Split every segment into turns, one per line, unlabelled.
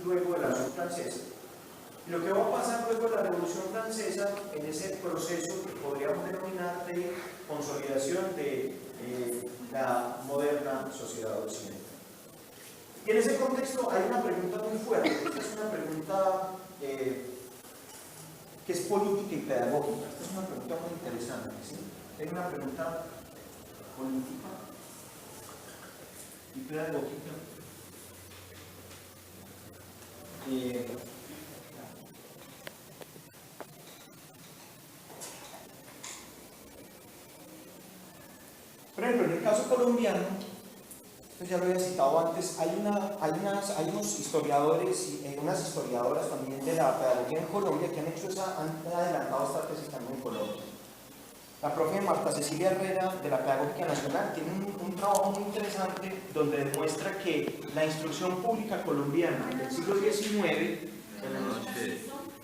luego de la Revolución Francesa. Y lo que va a pasar luego de la Revolución Francesa en ese proceso que podríamos denominar de consolidación de la moderna sociedad occidental. Y en ese contexto hay una pregunta muy fuerte. Esta es una pregunta que es política y pedagógica. Esta es una pregunta muy interesante, ¿sí? Es una pregunta política y pedagógica. Por ejemplo, en el caso colombiano, pues ya lo había citado antes, hay unos historiadores y unas historiadoras también de la pedagogía en Colombia que han adelantado esta tesis también en Colombia. La profe Marta Cecilia Herrera de la Pedagógica Nacional tiene un trabajo muy interesante donde demuestra que la instrucción pública colombiana del siglo XIX,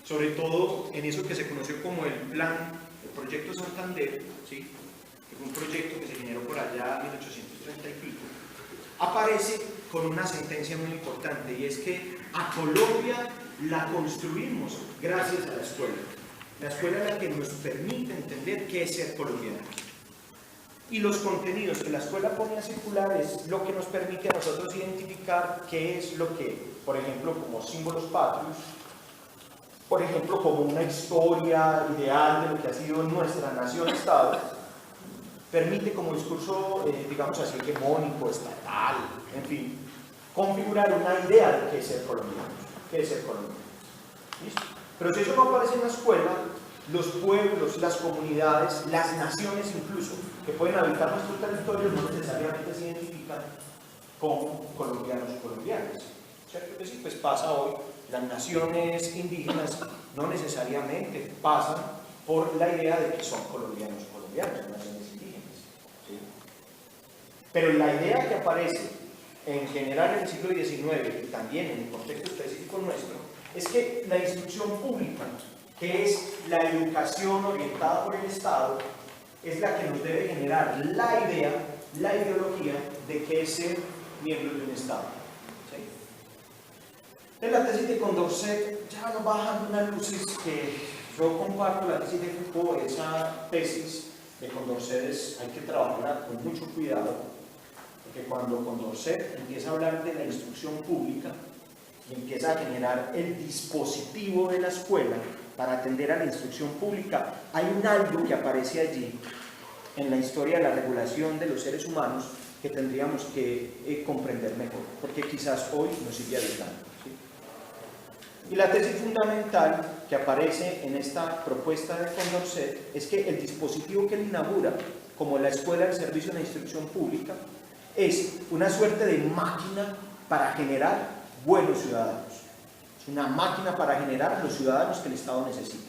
sobre todo en eso que se conoció como el proyecto Santander, ¿sí? Que fue un proyecto que se generó por allá en 1830 y pico, aparece con una sentencia muy importante, y es que a Colombia la construimos gracias a la escuela. La escuela es la que nos permite entender qué es ser colombiano. Y los contenidos que la escuela pone a circular es lo que nos permite a nosotros identificar qué es lo que, por ejemplo, como símbolos patrios, por ejemplo, como una historia ideal de lo que ha sido nuestra nación-estado, permite como discurso, digamos así, hegemónico, estatal, en fin, configurar una idea de qué es ser colombiano. ¿Qué es ser colombiano? ¿Listo? Pero si eso no aparece en la escuela, los pueblos, las comunidades, las naciones incluso, que pueden habitar nuestros territorios, no necesariamente se identifican como colombianos o colombianas. ¿Cierto que sí? Pues pasa hoy, las naciones indígenas no necesariamente pasan por la idea de que son colombianos o colombianas, son naciones indígenas. ¿Sí? Pero la idea que aparece en general en el siglo XIX y también en el contexto específico nuestro, es que la instrucción pública, que es la educación orientada por el Estado, es la que nos debe generar la idea, la ideología de qué es ser miembro de un Estado. ¿Sí? En la tesis de Condorcet ya nos bajan unas luces que yo comparto la tesis de Foucault. Esa tesis de Condorcet hay que trabajarla con mucho cuidado, porque cuando Condorcet empieza a hablar de la instrucción pública, y empieza a generar el dispositivo de la escuela para atender a la instrucción pública, hay un algo que aparece allí en la historia de la regulación de los seres humanos que tendríamos que comprender mejor, porque quizás hoy nos sigue ayudando. ¿Sí? Y la tesis fundamental que aparece en esta propuesta de Condorcet es que el dispositivo que él inaugura como la escuela al servicio de la instrucción pública es una suerte de máquina para generar buenos ciudadanos. Es una máquina para generar los ciudadanos que el Estado necesita.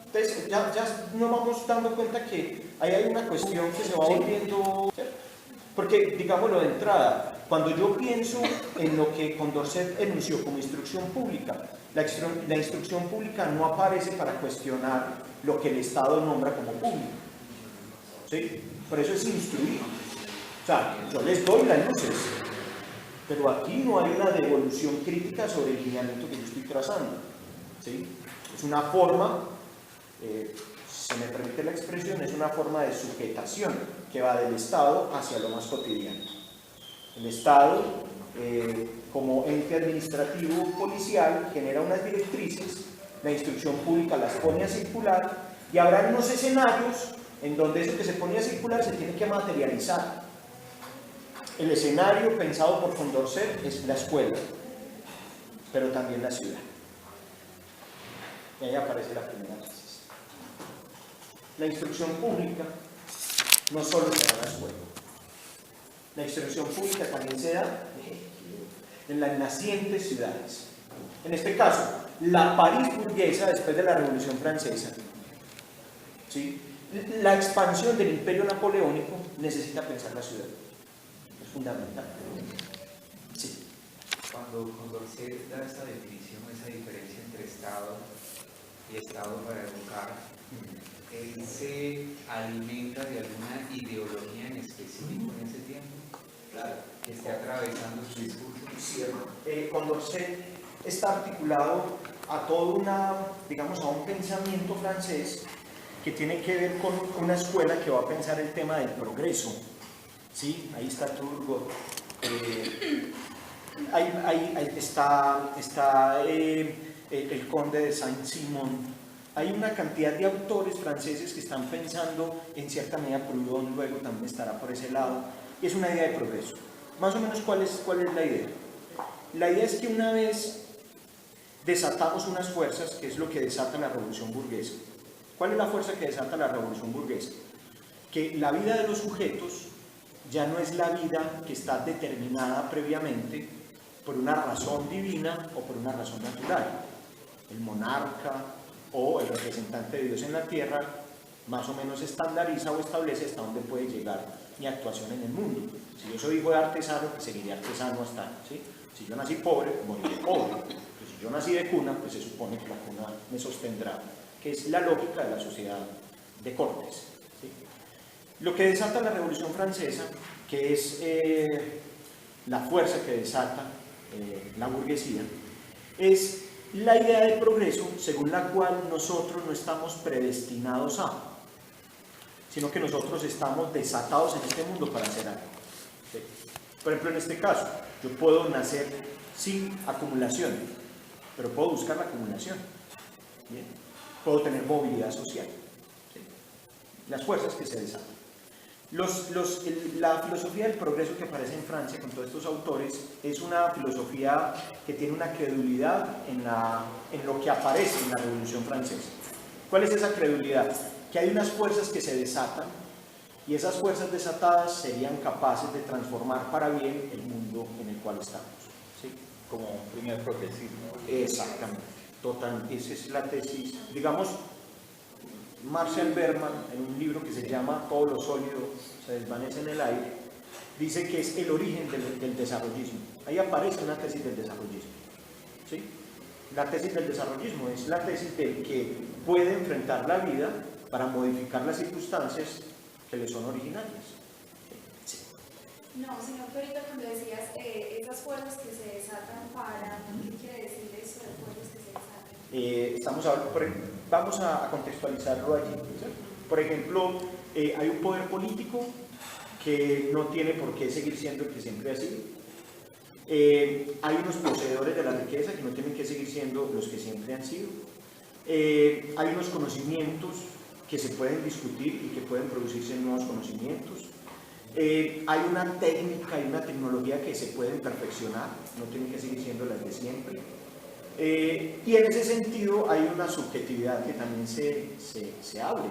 Entonces, ya nos vamos dando cuenta que ahí hay una cuestión que se va volviendo, ¿cierto? Porque, digámoslo de entrada, cuando yo pienso en lo que Condorcet enunció como instrucción pública, la instrucción pública no aparece para cuestionar lo que el Estado nombra como público. ¿Sí? Por eso es instruir. O sea, yo les doy las luces, pero aquí no hay una devolución crítica sobre el lineamiento que yo estoy trazando. ¿Sí? Es una forma, se me permite la expresión, es una forma de sujetación que va del Estado hacia lo más cotidiano. El Estado, como ente administrativo policial, genera unas directrices, la instrucción pública las pone a circular, y habrá unos escenarios en donde eso que se pone a circular se tiene que materializar. El escenario pensado por Condorcet es la escuela, pero también la ciudad. Y ahí aparece la primera tesis. La instrucción pública no solo se da en la escuela. La instrucción pública también se da en las nacientes ciudades. En este caso, la París burguesa después de la Revolución Francesa. ¿Sí? La expansión del imperio napoleónico necesita pensar la ciudad. Es fundamental. Sí.
Cuando Condorcet da esa definición, esa diferencia entre Estado y Estado para educar, ¿él se alimenta de alguna ideología en específico en ese tiempo?
Claro.
que esté atravesando su discurso.
Sí, Condorcet está articulado a toda una, digamos, a un pensamiento francés que tiene que ver con una escuela que va a pensar el tema del progreso. ¿Sí? Ahí está Turgot, ahí está el conde de Saint-Simon. Hay una cantidad de autores franceses que están pensando, en cierta medida Proudhon luego también estará por ese lado, y es una idea de progreso. Más o menos, ¿cuál es la idea? La idea es que una vez desatamos unas fuerzas, que es lo que desata la revolución burguesa. ¿Cuál es la fuerza que desata la revolución burguesa? Que la vida de los sujetos ya no es la vida que está determinada previamente por una razón divina o por una razón natural. El monarca o el representante de Dios en la tierra más o menos estandariza o establece hasta dónde puede llegar mi actuación en el mundo. Si yo soy hijo de artesano, pues seguiré artesano hasta, ¿sí? Si yo nací pobre, moriré pobre. Pues si yo nací de cuna, pues se supone que la cuna me sostendrá, que es la lógica de la sociedad de cortes, ¿sí? Lo que desata la Revolución Francesa, que es la fuerza que desata la burguesía, es la idea de progreso según la cual nosotros no estamos predestinados a, sino que nosotros estamos desatados en este mundo para hacer algo. ¿Sí? Por ejemplo, en este caso, yo puedo nacer sin acumulación, pero puedo buscar la acumulación. ¿Bien? Puedo tener movilidad social. ¿Sí? Las fuerzas que se desatan. La filosofía del progreso que aparece en Francia con todos estos autores es una filosofía que tiene una credulidad en lo que aparece en la Revolución Francesa. ¿Cuál es esa credulidad? Que hay unas fuerzas que se desatan y esas fuerzas desatadas serían capaces de transformar para bien el mundo en el cual estamos. ¿Sí?
Como un primer progresismo.
Exactamente, total, esa es la tesis, digamos. Marcel Berman, en un libro que se llama Todo lo sólido se desvanece en el aire, dice que es el origen del desarrollismo. Ahí aparece una tesis del desarrollismo. ¿Sí? La tesis del desarrollismo es la tesis del que puede enfrentar la vida para modificar las circunstancias que le son originarias.
Sí. No, sino que ahorita cuando decías esas fuerzas que se desatan para, ¿qué quiere decir eso de fuerzas que se desatan?
Vamos a contextualizarlo allí. ¿Sí? Por ejemplo, hay un poder político que no tiene por qué seguir siendo el que siempre ha sido. Hay unos poseedores de la riqueza que no tienen que seguir siendo los que siempre han sido. Hay unos conocimientos que se pueden discutir y que pueden producirse nuevos conocimientos. Hay una técnica y una tecnología que se pueden perfeccionar, no tienen que seguir siendo las de siempre. Y en ese sentido hay una subjetividad que también se abre,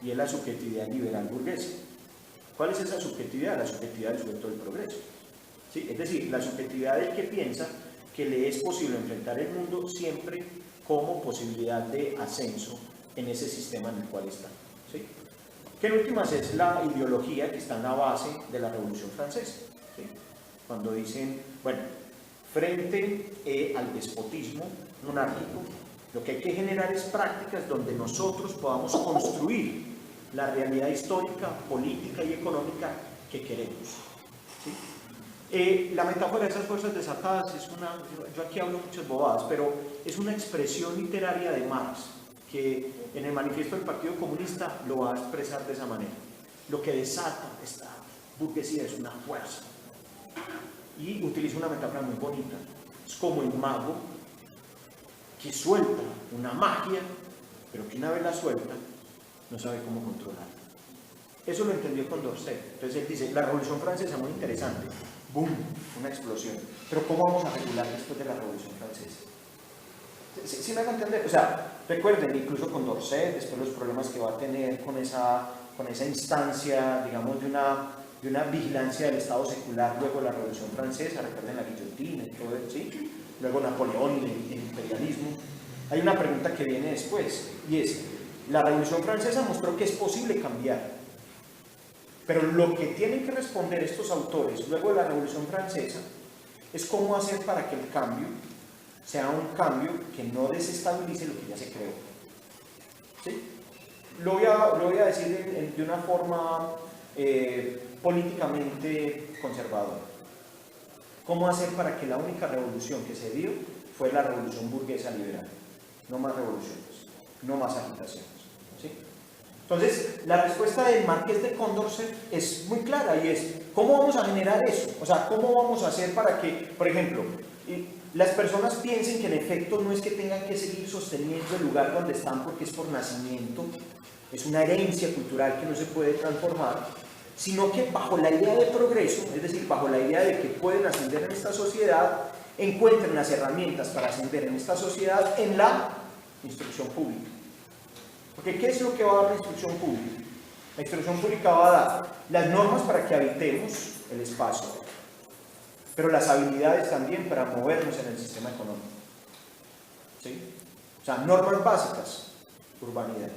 y es la subjetividad liberal burguesa. ¿Cuál es esa subjetividad? La subjetividad del sujeto del progreso. ¿Sí? Es decir, la subjetividad del que piensa que le es posible enfrentar el mundo siempre como posibilidad de ascenso en ese sistema en el cual está. ¿Sí? Que en últimas es la ideología que está en la base de la Revolución Francesa. ¿Sí? Cuando dicen, bueno, frente al despotismo monárquico, lo que hay que generar es prácticas donde nosotros podamos construir la realidad histórica, política y económica que queremos. ¿Sí? La metáfora de esas fuerzas desatadas es yo aquí hablo muchas bobadas, pero es una expresión literaria de Marx, que en el manifiesto del Partido Comunista lo va a expresar de esa manera. Lo que desata esta burguesía es una fuerza. Y utiliza una metáfora muy bonita. Es como el mago que suelta una magia, pero que una vez la suelta, no sabe cómo controlarla. Eso lo entendió Condorcet. Entonces él dice, la Revolución Francesa, muy interesante. ¡Bum! Una explosión. Pero ¿cómo vamos a regular después de la Revolución Francesa? ¿Sí me van a entender? O sea, recuerden, incluso Condorcet, después los problemas que va a tener con esa instancia, digamos, de una vigilancia del Estado secular, luego la Revolución Francesa, recuerden la guillotina y todo eso, ¿sí? Luego Napoleón y el imperialismo. Hay una pregunta que viene después, y es, la Revolución Francesa mostró que es posible cambiar, pero lo que tienen que responder estos autores luego de la Revolución Francesa es cómo hacer para que el cambio sea un cambio que no desestabilice lo que ya se creó. ¿Sí? Lo voy a decir de una forma políticamente conservadora. ¿Cómo hacer para que la única revolución que se dio fue la revolución burguesa liberal? No más revoluciones, no más agitaciones, ¿sí? Entonces, la respuesta del Marqués de Condorcet es muy clara y es, ¿cómo vamos a generar eso? O sea, ¿cómo vamos a hacer para que, por ejemplo, las personas piensen que en efecto no es que tengan que seguir sosteniendo el lugar donde están porque es por nacimiento, es una herencia cultural que no se puede transformar, sino que bajo la idea de progreso, es decir, bajo la idea de que pueden ascender en esta sociedad, encuentren las herramientas para ascender en esta sociedad en la instrucción pública. Porque ¿qué es lo que va a dar la instrucción pública? La instrucción pública va a dar las normas para que habitemos el espacio, pero las habilidades también para movernos en el sistema económico. ¿Sí? O sea, normas básicas, urbanidad.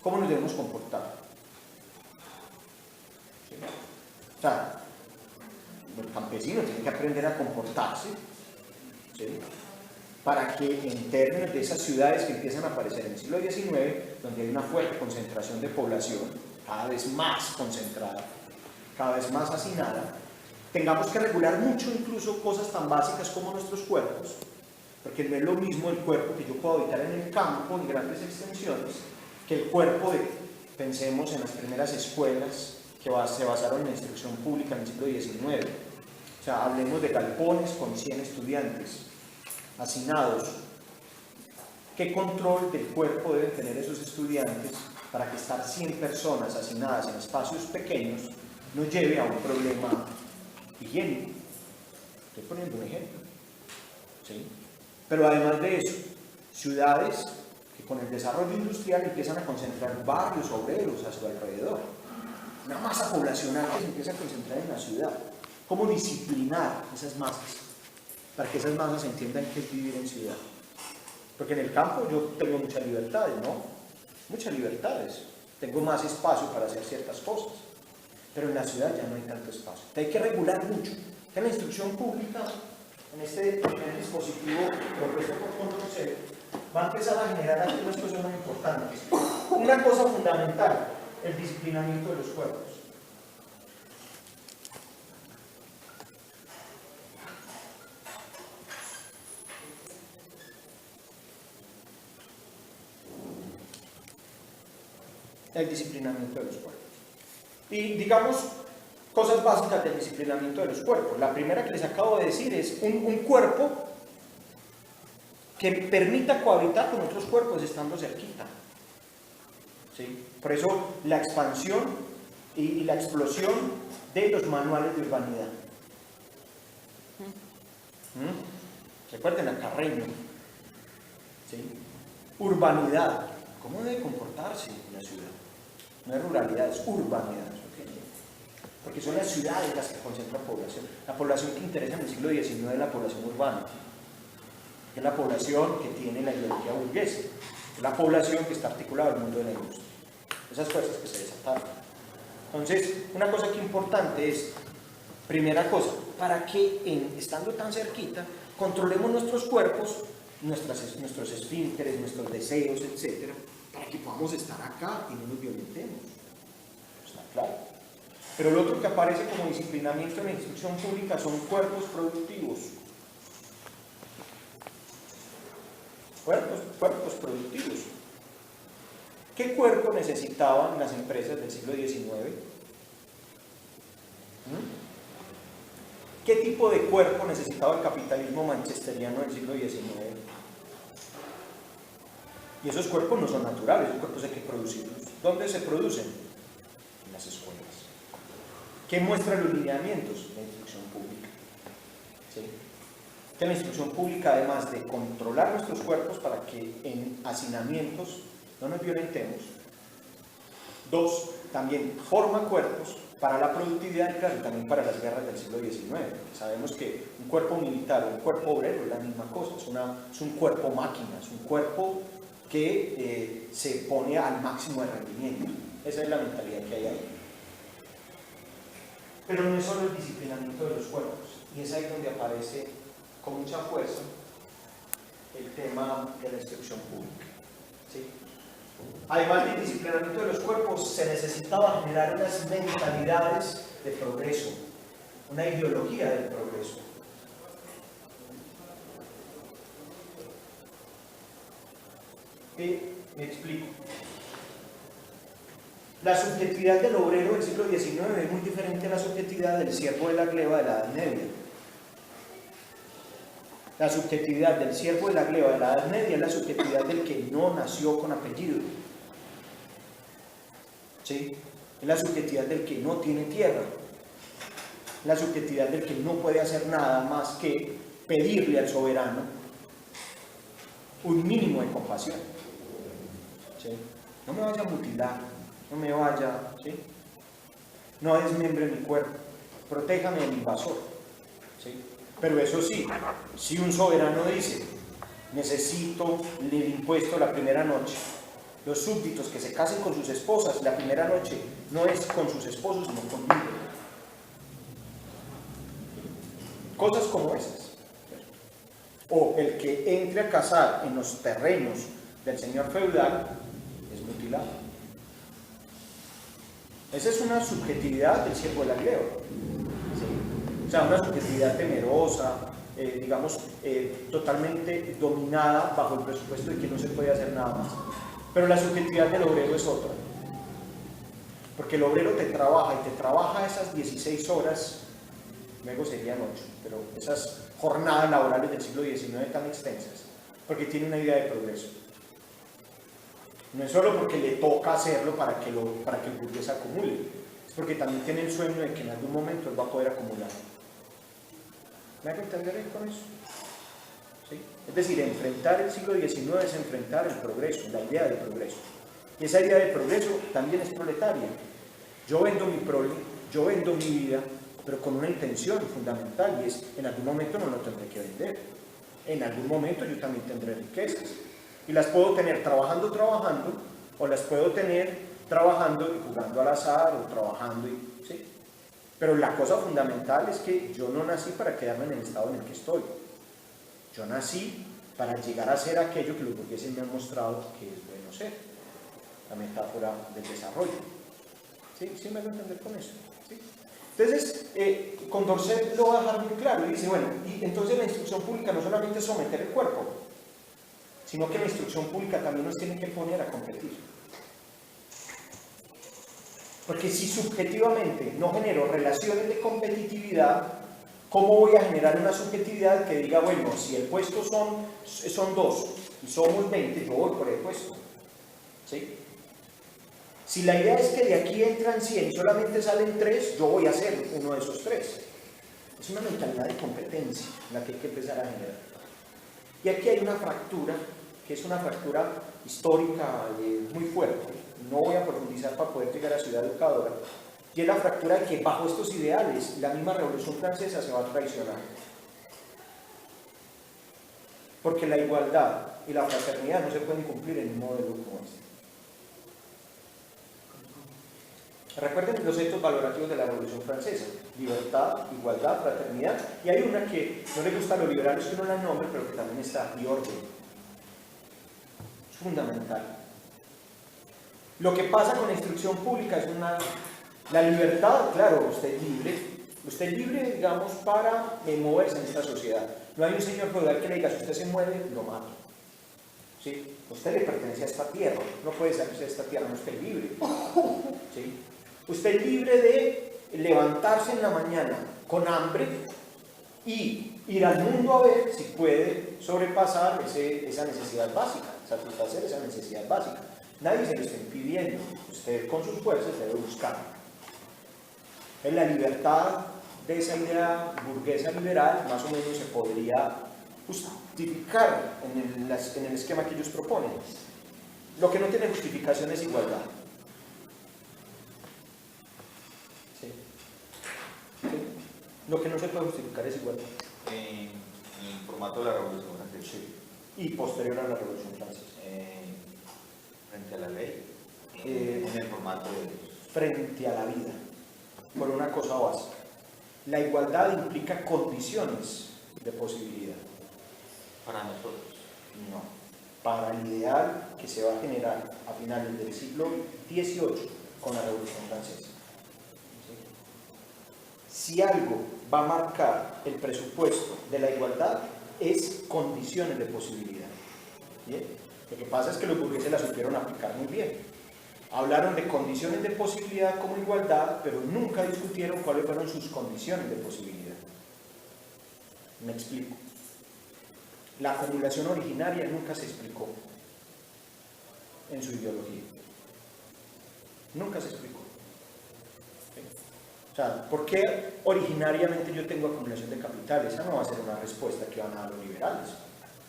¿Cómo nos debemos comportar? ¿Sí? O sea, el campesino tiene que aprender a comportarse, ¿sí? Para que en términos de esas ciudades que empiezan a aparecer en el siglo XIX, donde hay una fuerte concentración de población, cada vez más concentrada, cada vez más hacinada, tengamos que regular mucho incluso cosas tan básicas como nuestros cuerpos, porque no es lo mismo el cuerpo que yo puedo habitar en el campo en grandes extensiones, que el cuerpo de, pensemos en las primeras escuelas que se basaron en la instrucción pública en el siglo XIX. O sea, hablemos de galpones con 100 estudiantes, hacinados. ¿Qué control del cuerpo deben tener esos estudiantes para que estar 100 personas hacinadas en espacios pequeños no lleve a un problema higiénico? Estoy poniendo un ejemplo, ¿sí? Pero además de eso, ciudades que con el desarrollo industrial empiezan a concentrar barrios obreros a su alrededor, una masa poblacional que se empieza a concentrar en la ciudad. ¿Cómo disciplinar esas masas para que esas masas entiendan qué es vivir en ciudad? Porque en el campo yo tengo muchas libertades, ¿no? Muchas libertades. Tengo más espacio para hacer ciertas cosas. Pero en la ciudad ya no hay tanto espacio. Hay que regular mucho. En la instrucción pública, en este dispositivo propuesto por Condorcet, va a empezar a generar aquí unas cosas muy importantes. Una cosa fundamental, el disciplinamiento de los cuerpos. El disciplinamiento de los cuerpos. Y digamos, cosas básicas del disciplinamiento de los cuerpos. La primera que les acabo de decir es un cuerpo que permita cohabitar con otros cuerpos estando cerquita. ¿Sí? Por eso la expansión y la explosión de los manuales de urbanidad. Recuerden a Carreño. ¿Sí? Urbanidad. ¿Cómo debe comportarse la ciudad? No es ruralidad, es urbanidad. ¿Okay? Porque son las ciudades las que concentran población. La población que interesa en el siglo XIX es la población urbana. Es la población que tiene la ideología burguesa. Es la población que está articulada al mundo de la industria. Esas fuerzas que se desataron. Entonces, una cosa que es importante es, primera cosa, para que estando tan cerquita, controlemos nuestros cuerpos, nuestros esfínteres, nuestros deseos, etc., para que podamos estar acá y no nos violentemos. Está claro. Pero lo otro que aparece como disciplinamiento en la instrucción pública son cuerpos productivos. Cuerpos productivos. ¿Qué cuerpo necesitaban las empresas del siglo XIX? ¿Qué tipo de cuerpo necesitaba el capitalismo manchesteriano del siglo XIX? Y esos cuerpos no son naturales, esos cuerpos hay que producirlos. ¿Dónde se producen? En las escuelas. ¿Qué muestran los lineamientos? La instrucción pública. ¿Sí? Que la instrucción pública, además de controlar nuestros cuerpos para que en hacinamientos no nos violentemos, dos, también forma cuerpos para la productividad y claro, también para las guerras del siglo XIX. Sabemos que un cuerpo militar o un cuerpo obrero es la misma cosa, es un cuerpo máquina, es un cuerpo que se pone al máximo de rendimiento. Esa es la mentalidad que hay ahí. Pero no es solo el disciplinamiento de los cuerpos, y es ahí donde aparece con mucha fuerza el tema de la instrucción pública. ¿Sí? Además del disciplinamiento de los cuerpos, se necesitaba generar unas mentalidades de progreso, una ideología del progreso. Me explico. La subjetividad del obrero del siglo XIX es muy diferente a la subjetividad del siervo de la gleba de la Edad Media. La subjetividad del siervo de la gleba de la Edad Media es la subjetividad del que no nació con apellido. ¿Sí? Es la subjetividad del que no tiene tierra. Es la subjetividad del que no puede hacer nada más que pedirle al soberano un mínimo de compasión. ¿Sí? No me vaya a mutilar, no me vaya, ¿sí? No desmembre mi cuerpo, protéjame del invasor. ¿Sí? Pero eso sí, si un soberano dice, necesito el impuesto la primera noche, los súbditos que se casen con sus esposas la primera noche no es con sus esposos, sino conmigo. Cosas como esas. O el que entre a cazar en los terrenos del señor feudal es mutilado. Esa es una subjetividad del siervo de la gleba. ¿Sí? O sea, una subjetividad temerosa, digamos, totalmente dominada bajo el presupuesto de que no se puede hacer nada más. Pero la subjetividad del obrero es otra. Porque el obrero te trabaja esas 16 horas, luego serían 8, pero esas jornadas laborales del siglo XIX tan extensas, porque tiene una idea de progreso. No es solo porque le toca hacerlo para que el burgués acumule, es porque también tiene el sueño de que en algún momento él va a poder acumular. ¿Me hago entender con eso? ¿Sí? Es decir, enfrentar el siglo XIX es enfrentar el progreso, la idea de progreso. Y esa idea de progreso también es proletaria. Yo vendo mi prole, yo vendo mi vida, pero con una intención fundamental, y es, en algún momento no lo tendré que vender. En algún momento yo también tendré riquezas. Y las puedo tener trabajando, o las puedo tener trabajando y jugando al azar, o trabajando, ¿sí? Pero la cosa fundamental es que yo no nací para quedarme en el estado en el que estoy. Yo nací para llegar a ser aquello que los burgueses me han mostrado que es bueno ser. La metáfora del desarrollo. ¿Sí? ¿Sí me voy a entender con eso? ¿Sí? Entonces, Condorcet lo va a dejar muy claro y dice, bueno, y entonces la instrucción pública no solamente es someter el cuerpo, sino que la instrucción pública también nos tiene que poner a competir. Porque si subjetivamente no genero relaciones de competitividad, ¿cómo voy a generar una subjetividad que diga, bueno, si el puesto son 2 y somos 20, yo voy por el puesto? ¿Sí? Si la idea es que de aquí entran 100 y solamente salen 3, yo voy a ser uno de esos 3. Es una mentalidad de competencia la que hay que empezar a generar. Y aquí hay una fractura, que es una fractura histórica muy fuerte. No voy a profundizar para poder llegar a Ciudad Educadora. Y es la fractura de que bajo estos ideales la misma Revolución Francesa se va a traicionar. Porque la igualdad y la fraternidad no se pueden cumplir en un modelo como este. Recuerden los hechos valorativos de la Revolución Francesa: libertad, igualdad, fraternidad, y hay una que no le gusta a los liberales que no la nombre, pero que también está, y orden. Es fundamental. Lo que pasa con la instrucción pública es la libertad, claro, usted es libre, digamos, para moverse en esta sociedad. No hay un señor feudal que le diga, si usted se mueve, lo mato. ¿Sí? Usted le pertenece a esta tierra, no puede salirse de esta tierra, no esté libre. ¿Sí? Usted es libre de levantarse en la mañana con hambre y ir al mundo a ver si puede sobrepasar esa necesidad básica, satisfacer esa necesidad básica. Nadie se lo está impidiendo, usted con sus fuerzas debe buscar. En la libertad de esa idea burguesa liberal, más o menos se podría justificar en el esquema que ellos proponen. Lo que no tiene justificación es igualdad. ¿Sí? ¿Sí? Lo que no se puede justificar es igualdad.
En el formato de la Revolución Francesa.
Sí. Y posterior a la Revolución Francesa.
Frente a la ley. En el formato de...
Frente a la vida. Por una cosa básica. La igualdad implica condiciones de posibilidad.
Para nosotros.
No. Para el ideal que se va a generar a finales del siglo XVIII con la Revolución Francesa. ¿Sí? Si algo va a marcar el presupuesto de la igualdad, es condiciones de posibilidad. ¿bien? Lo que pasa es que los burgueses la supieron aplicar muy bien. Hablaron de condiciones de posibilidad como igualdad, pero nunca discutieron cuáles fueron sus condiciones de posibilidad. Me explico. La acumulación originaria nunca se explicó en su ideología. Nunca se explicó. ¿Sí? O sea, ¿por qué originariamente yo tengo acumulación de capital? Esa no va a ser una respuesta que van a dar los liberales.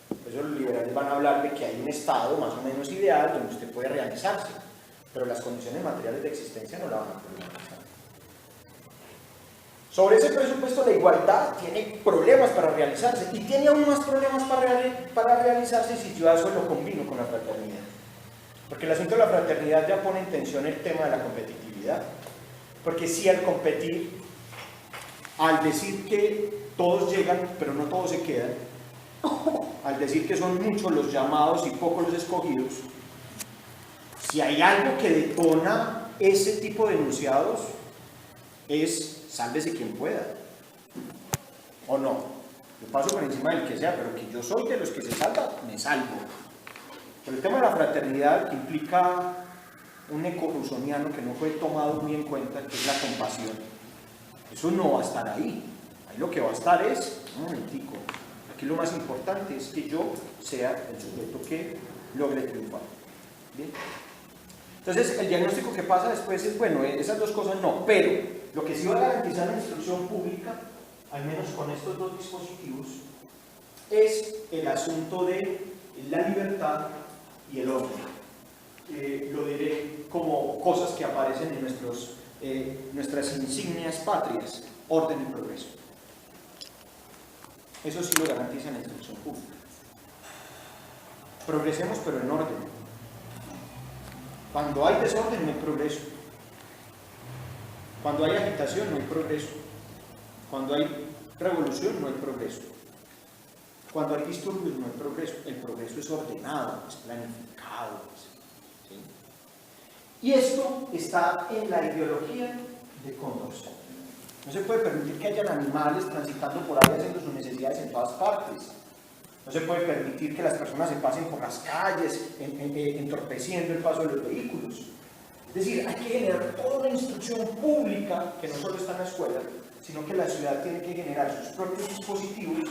Por eso los liberales van a hablar de que hay un estado más o menos ideal donde usted puede realizarse, pero las condiciones materiales de existencia no la van a problematizar. Sobre ese presupuesto, la igualdad tiene problemas para realizarse y tiene aún más problemas para realizarse si yo eso lo combino con la fraternidad. Porque el asunto de la fraternidad ya pone en tensión el tema de la competitividad. Porque si al competir, al decir que todos llegan, pero no todos se quedan, al decir que son muchos los llamados y pocos los escogidos, si hay algo que detona ese tipo de enunciados, es sálvese quien pueda. ¿O no? Yo paso por encima del que sea, pero que yo soy de los que se salva, me salvo. Pero el tema de la fraternidad, que implica un eco-rusoniano que no fue tomado muy en cuenta, que es la compasión, eso no va a estar ahí. Ahí lo que va a estar es, un momentico, aquí lo más importante es que yo sea el sujeto que logre triunfar. ¿Bien? Entonces, el diagnóstico que pasa después es, bueno, esas dos cosas no, pero lo que sí va a garantizar la instrucción pública, al menos con estos dos dispositivos, es el asunto de la libertad y el orden. Lo diré como cosas que aparecen en nuestras insignias patrias, orden y progreso. Eso sí lo garantiza la instrucción pública. Progresemos, pero en orden. Cuando hay desorden no hay progreso. Cuando hay agitación no hay progreso. Cuando hay revolución no hay progreso. Cuando hay disturbios no hay progreso. El progreso es ordenado, es planificado. ¿Sí? Y esto está en la ideología de Condorcet. No se puede permitir que hayan animales transitando por ahí haciendo sus necesidades en todas partes. No se puede permitir que las personas se pasen por las calles entorpeciendo el paso de los vehículos. Es decir, hay que generar toda una instrucción pública que no solo está en la escuela, sino que la ciudad tiene que generar sus propios dispositivos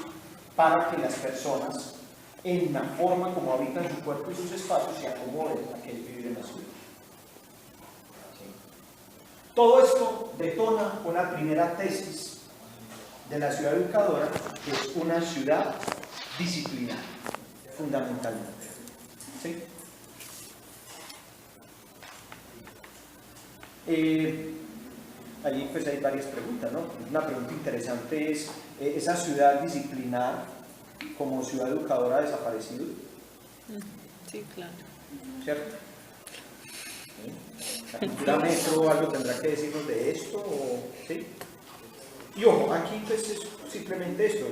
para que las personas, en la forma como habitan su cuerpo y sus espacios, se acomoden a que vivir en la ciudad. ¿Sí? Todo esto detona una primera tesis de la ciudad educadora, que es una ciudad disciplinar, fundamentalmente. ¿Sí? Allí pues hay varias preguntas, ¿no? Una pregunta interesante es, ¿esa ciudad disciplinar como ciudad educadora ha desaparecido?
Sí, claro.
¿Cierto? ¿Sí? ¿La cultura metro algo tendrá que decirnos de esto? ¿Sí? Y ojo, aquí pues es simplemente esto.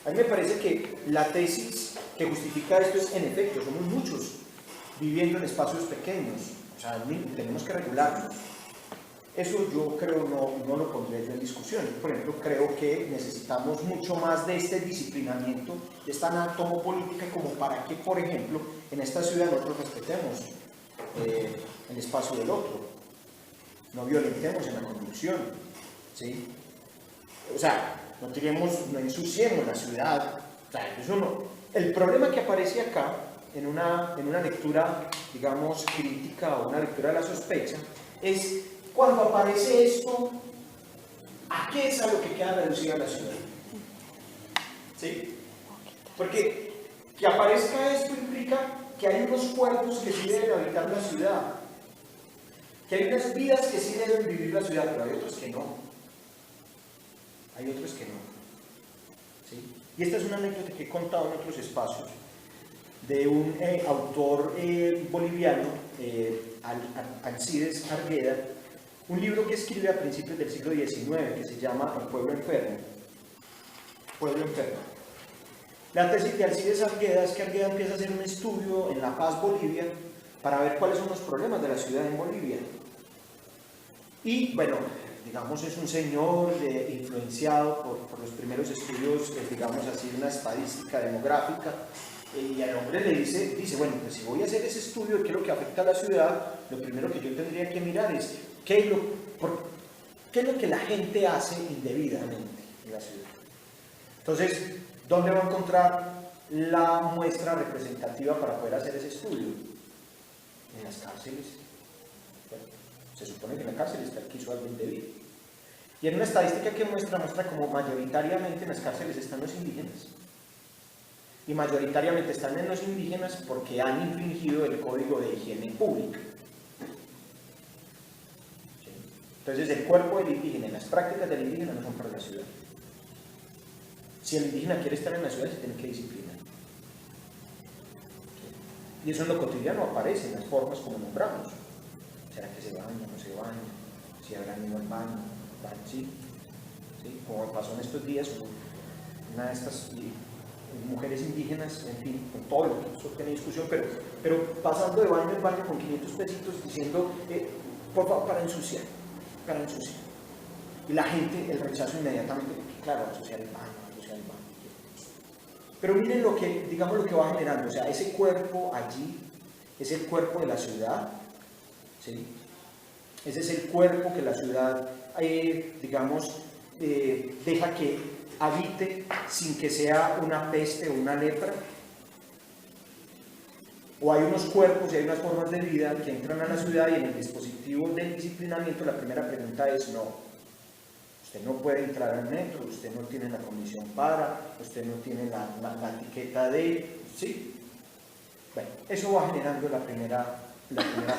A mí me parece que la tesis que justifica esto es, en efecto, somos muchos viviendo en espacios pequeños, o sea, tenemos que regularnos. Eso yo creo no lo pondré yo en discusión. Por ejemplo, creo que necesitamos mucho más de este disciplinamiento, de esta anatomopolítica, como para que, por ejemplo, en esta ciudad nosotros respetemos el espacio del otro, no violentemos en la conducción, ¿sí? O sea, no ensuciemos la ciudad. O sea, eso no. El problema que aparece acá, en una lectura, digamos, crítica o una lectura de la sospecha, es cuando aparece esto, ¿a qué es a lo que queda reducida la ciudad? ¿Sí? Porque que aparezca esto implica que hay unos cuerpos que sí deben habitar la ciudad, que hay unas vidas que sí deben vivir la ciudad, pero hay otros que no. Hay otros que no. ¿Sí? Y esta es una anécdota que he contado en otros espacios de un autor boliviano, Alcides Argueda, un libro que escribe a principios del siglo XIX que se llama El pueblo enfermo. Pueblo enfermo. La tesis de Alcides Argueda es que Argueda empieza a hacer un estudio en La Paz, Bolivia, para ver cuáles son los problemas de la ciudad en Bolivia. Y bueno, digamos, es un señor influenciado por los primeros estudios, digamos así, una estadística demográfica, y al hombre le dice, bueno, pues si voy a hacer ese estudio de qué es lo que afecta a la ciudad, lo primero que yo tendría que mirar es qué es lo que la gente hace indebidamente en la ciudad. Entonces, ¿dónde va a encontrar la muestra representativa para poder hacer ese estudio? En las cárceles. Bueno, se supone que en la cárcel está el que hizo algo indebido. Y en una estadística que muestra como mayoritariamente en las cárceles están los indígenas. Y mayoritariamente están en los indígenas porque han infringido el Código de Higiene Pública. ¿Sí? Entonces el cuerpo del indígena y las prácticas del indígena no son para la ciudad. Si el indígena quiere estar en la ciudad, se tiene que disciplinar. ¿Sí? Y eso en lo cotidiano aparece en las formas como nombramos. ¿Será que se baña, no se baña? Si habrán ido al baño, ¿sí? ¿Sí? Como pasó en estos días, una de estas mujeres indígenas, en fin, con todo lo que eso tiene discusión, pero pasando de baño en baño con 500 pesitos diciendo, por favor, para ensuciar. Y la gente, el rechazo inmediatamente, claro, asociar el baño. Pero miren lo que va generando, o sea, ese cuerpo allí es el cuerpo de la ciudad, ¿sí? Ese es el cuerpo que la ciudad, deja que habite sin que sea una peste o una lepra. O hay unos cuerpos y hay unas formas de vida que entran a la ciudad y en el dispositivo del disciplinamiento la primera pregunta es no. Usted no puede entrar al metro, usted no tiene la condición para, usted no tiene la etiqueta de... ¿Sí? Bueno, eso va generando la primera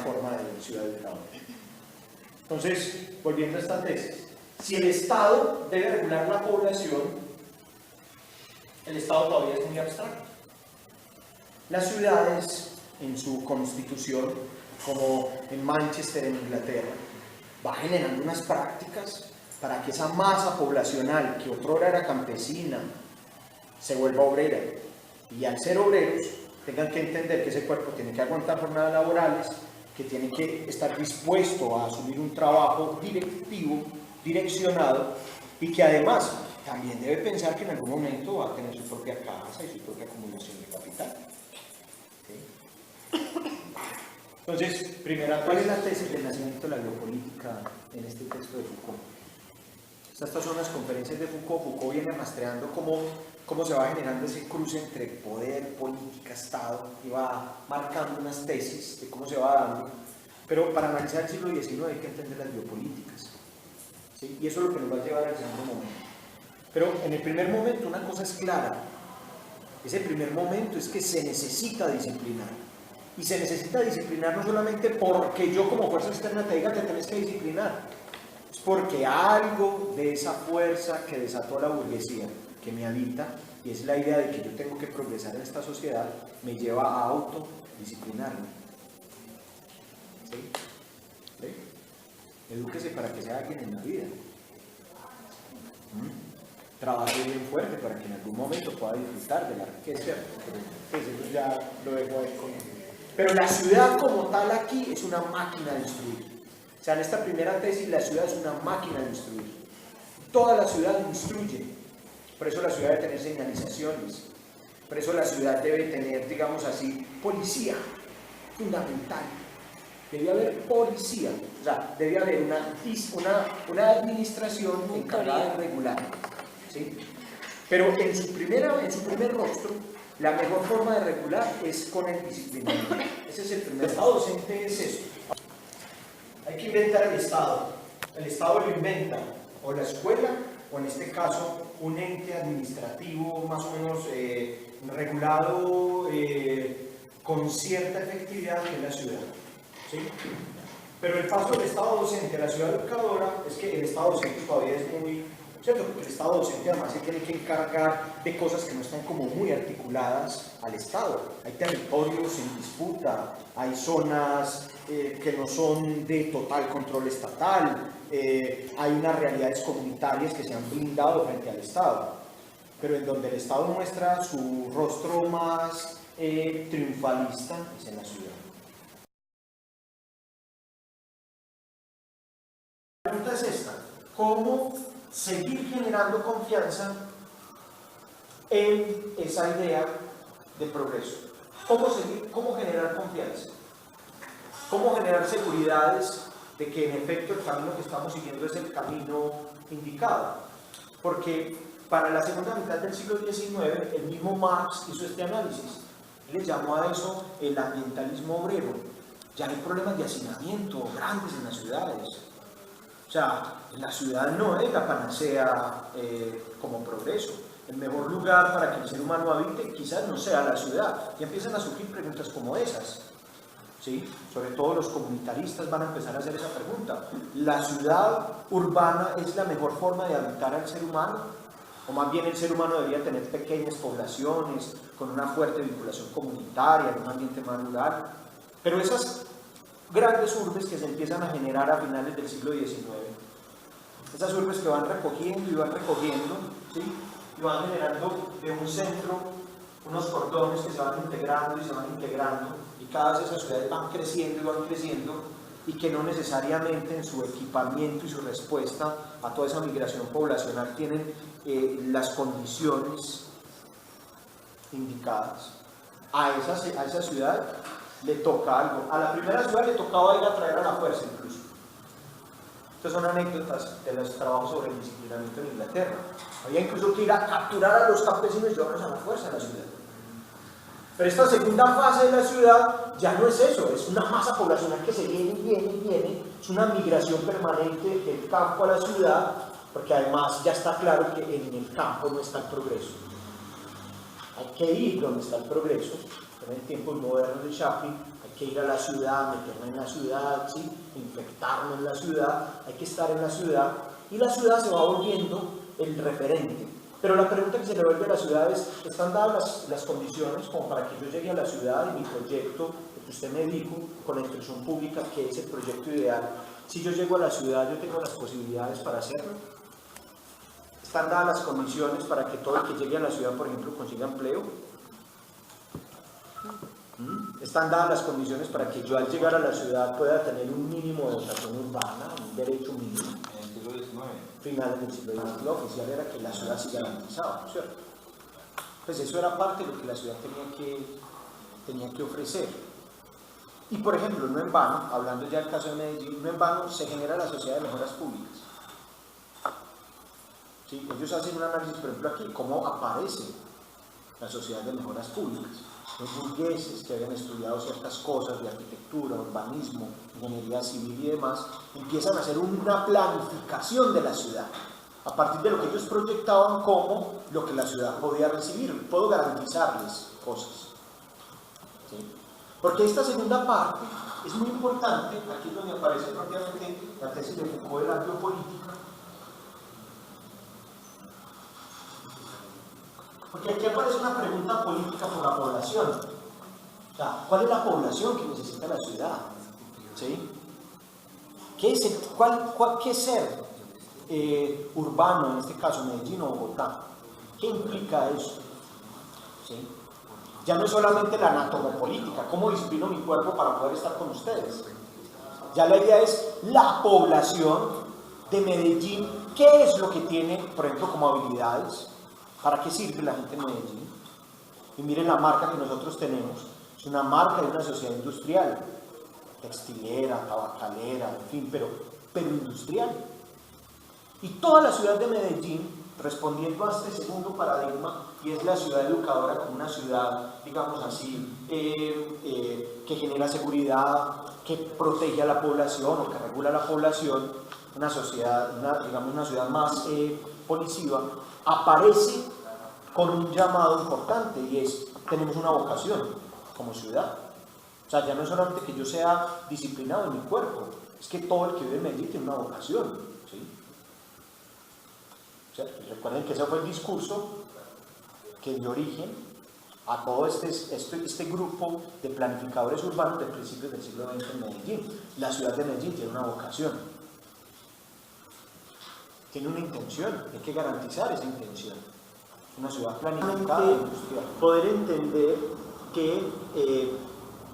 forma de ciudad educadora. Entonces, volviendo a esta tesis, si el Estado debe regular la población, el Estado todavía es muy abstracto. Las ciudades, en su constitución, como en Manchester, en Inglaterra, va generando unas prácticas para que esa masa poblacional que otrora era campesina se vuelva obrera, y al ser obreros tengan que entender que ese cuerpo tiene que aguantar jornadas laborales, que tiene que estar dispuesto a asumir un trabajo directivo, direccionado, y que además también debe pensar que en algún momento va a tener su propia casa y su propia acumulación de capital. ¿Sí? Entonces, primera, ¿cuál es la tesis del nacimiento de la biopolítica en este texto de Foucault? Estas son las conferencias de Foucault. Foucault viene rastreando cómo se va generando ese cruce entre poder, política, Estado, y va marcando unas tesis de cómo se va dando. Pero para analizar el siglo XIX hay que entender las biopolíticas. ¿Sí? Y eso es lo que nos va a llevar al segundo momento. Pero en el primer momento una cosa es clara. Ese primer momento es que se necesita disciplinar. Y se necesita disciplinar no solamente porque yo como fuerza externa te diga que tenés que disciplinar. Es porque algo de esa fuerza que desató la burguesía, que me habita, y es la idea de que yo tengo que progresar en esta sociedad, me lleva a autodisciplinarme. ¿Sí? ¿Sí? Edúquese para que sea alguien en la vida. Trabaje bien fuerte para que en algún momento pueda disfrutar de la riqueza. Pues eso ya lo dejo ahí con él. Pero la ciudad como tal aquí es una máquina de instruir. O sea, en esta primera tesis la ciudad es una máquina de instruir. Toda la ciudad instruye. Por eso la ciudad debe tener señalizaciones. Por eso la ciudad debe tener, digamos así, policía. Fundamental. Debe haber policía. O sea, debe haber una administración encargada de regular. ¿Sí? Pero en su primer rostro, la mejor forma de regular es con el disciplinamiento. Ese es el primer. El Estado docente es eso. Hay que inventar el Estado. El Estado lo inventa o la escuela, o en este caso un ente administrativo más o menos regulado con cierta efectividad, que es la ciudad. ¿Sí? Pero el paso del Estado docente a la ciudad educadora es que el Estado docente todavía es muy... ¿Cierto? Porque el Estado docente además se tiene que encargar de cosas que no están como muy articuladas al Estado. Hay territorios en disputa, hay zonas que no son de total control estatal, hay unas realidades comunitarias que se han blindado frente al Estado. Pero en donde el Estado muestra su rostro más triunfalista es en la ciudad. La pregunta es esta: ¿cómo seguir generando confianza en esa idea de progreso. ¿Cómo generar confianza? ¿Cómo generar seguridades de que en efecto el camino que estamos siguiendo es el camino indicado? Porque para la segunda mitad del siglo XIX, el mismo Marx hizo este análisis. Él le llamó a eso el ambientalismo obrero. Ya hay problemas de hacinamiento grandes en las ciudades. O sea, la ciudad no es la panacea como progreso. El mejor lugar para que el ser humano habite quizás no sea la ciudad. Y empiezan a surgir preguntas como esas. ¿Sí? Sobre todo los comunitaristas van a empezar a hacer esa pregunta. ¿La ciudad urbana es la mejor forma de habitar al ser humano? O más bien el ser humano debería tener pequeñas poblaciones con una fuerte vinculación comunitaria, en un ambiente más rural. Pero esas grandes urbes que se empiezan a generar a finales del siglo XIX, esas urbes que van recogiendo y van recogiendo, ¿sí? Y van generando de un centro unos cordones que se van integrando y se van integrando, y cada vez esas ciudades van creciendo y van creciendo, y que no necesariamente en su equipamiento y su respuesta a toda esa migración poblacional tienen las condiciones indicadas. A esa ciudad le toca algo. A la primera ciudad le tocaba ir a traer a la fuerza incluso. Estas son anécdotas de los trabajos sobre el disciplinamiento en Inglaterra. Había incluso que ir a capturar a los campesinos y llevarlos a la fuerza en la ciudad. Pero esta segunda fase de la ciudad ya no es eso, es una masa poblacional que se viene, es una migración permanente del campo a la ciudad, porque además ya está claro que en el campo no está el progreso. Hay que ir donde está el progreso. En el tiempo moderno de Chaplin, hay que ir a la ciudad, meterme en la ciudad, ¿sí? Infectarme en la ciudad, hay que estar en la ciudad, y la ciudad se va volviendo el referente. Pero la pregunta que se le vuelve a la ciudad es, ¿están dadas las condiciones como para que yo llegue a la ciudad y mi proyecto, que usted me dijo, con la instrucción pública, que es el proyecto ideal? Si yo llego a la ciudad, ¿yo tengo las posibilidades para hacerlo? ¿Están dadas las condiciones para que todo el que llegue a la ciudad, por ejemplo, consiga empleo? ¿Están dadas las condiciones para que yo al llegar a la ciudad pueda tener un mínimo de dotación urbana, un derecho mínimo?
En el siglo XIX.
Finales del siglo XIX, lo oficial era que la ciudad sí garantizaba, ¿cierto? Pues eso era parte de lo que la ciudad tenía que ofrecer. Y por ejemplo, no en vano, hablando ya del caso de Medellín, no en vano se genera la Sociedad de Mejoras Públicas. ¿Sí? Ellos hacen un análisis, por ejemplo, aquí, cómo aparece la Sociedad de Mejoras Públicas. Los burgueses que habían estudiado ciertas cosas de arquitectura, urbanismo, ingeniería civil y demás, empiezan a hacer una planificación de la ciudad a partir de lo que ellos proyectaban como lo que la ciudad podía recibir. Puedo garantizarles cosas. ¿Sí? Porque esta segunda parte es muy importante. Aquí es donde aparece propiamente la tesis de Foucault de la biopolítica. Porque aquí aparece una pregunta política por la población. O sea, ¿cuál es la población que necesita la ciudad? ¿Sí? ¿Qué es ser urbano, en este caso Medellín o Bogotá? ¿Qué implica eso? ¿Sí? Ya no es solamente la anatomopolítica, cómo disciplino mi cuerpo para poder estar con ustedes. Ya la idea es la población de Medellín, ¿qué es lo que tiene, por ejemplo, como habilidades? ¿Para qué sirve la gente en Medellín? Y miren la marca que nosotros tenemos. Es una marca de una sociedad industrial, textilera, tabacalera, en fin, pero industrial. Y toda la ciudad de Medellín, respondiendo a este segundo paradigma, y es la ciudad educadora como una ciudad, digamos así, que genera seguridad, que protege a la población o que regula a la población, una sociedad, digamos una ciudad más policiva, aparece con un llamado importante, y es, tenemos una vocación como ciudad. O sea, ya no es solamente que yo sea disciplinado en mi cuerpo, es que todo el que vive en Medellín tiene una vocación, ¿sí? O sea, recuerden que ese fue el discurso que dio origen a todo este grupo de planificadores urbanos de principios del siglo XX en Medellín. La ciudad de Medellín tiene una vocación, tiene una intención, hay que garantizar esa intención. Una ciudad planificada, industrial. Poder entender que,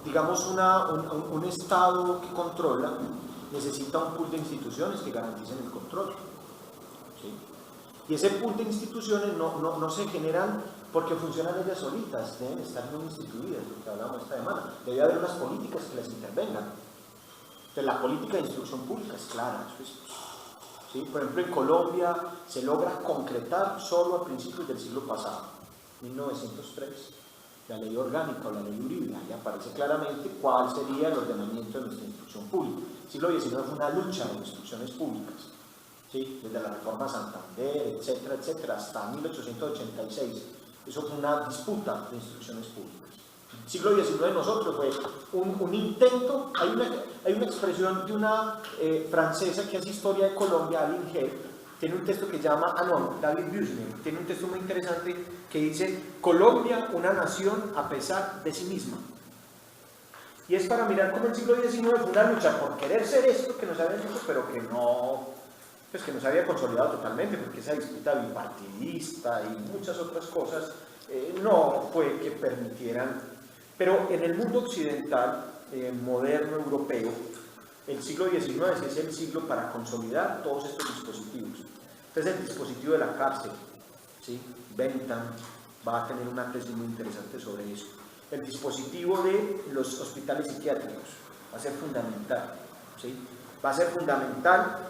digamos, un Estado que controla necesita un pool de instituciones que garanticen el control. ¿Sí? Y ese pool de instituciones no se generan porque funcionan ellas solitas, deben estar muy instituidas, lo que hablábamos esta semana. Debe haber unas políticas que las intervengan. Entonces, la política de instrucción pública es clara. ¿Sí? Por ejemplo, en Colombia se logra concretar solo a principios del siglo pasado, 1903, la ley orgánica o la ley Uribe. Ahí aparece claramente cuál sería el ordenamiento de nuestra instrucción pública. El siglo XIX fue una lucha de instrucciones públicas. ¿Sí? Desde la reforma Santander, etcétera, etcétera, hasta 1886. Eso fue una disputa de instrucciones públicas. El siglo XIX de nosotros fue un intento. Hay una expresión de una francesa que hace historia de Colombia, Aline G. Tiene un texto que se llama, David Bushnell, tiene un texto muy interesante que dice: Colombia, una nación a pesar de sí misma. Y es para mirar cómo el siglo XIX fue una lucha por querer ser esto que nos habían dicho, pero que no se había consolidado totalmente, porque esa disputa bipartidista y muchas otras cosas no fue que permitieran. Pero en el mundo occidental, moderno, europeo, el siglo XIX es el siglo para consolidar todos estos dispositivos. Entonces, el dispositivo de la cárcel, ¿sí? Bentham va a tener una tesis muy interesante sobre eso. El dispositivo de los hospitales psiquiátricos va a ser fundamental, ¿sí? Va a ser fundamental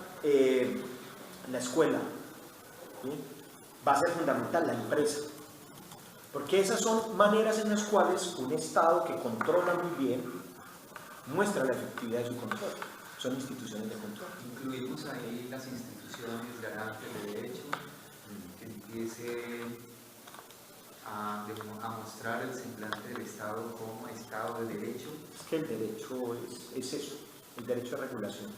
la escuela, ¿sí? Va a ser fundamental la empresa, porque esas son maneras en las cuales un Estado que controla muy bien muestra la efectividad de su control. Son instituciones de control.
Incluimos ahí las instituciones garantes de derecho que empiecen a mostrar el semblante del Estado como Estado de derecho.
Es que el derecho es eso, el derecho de regulación.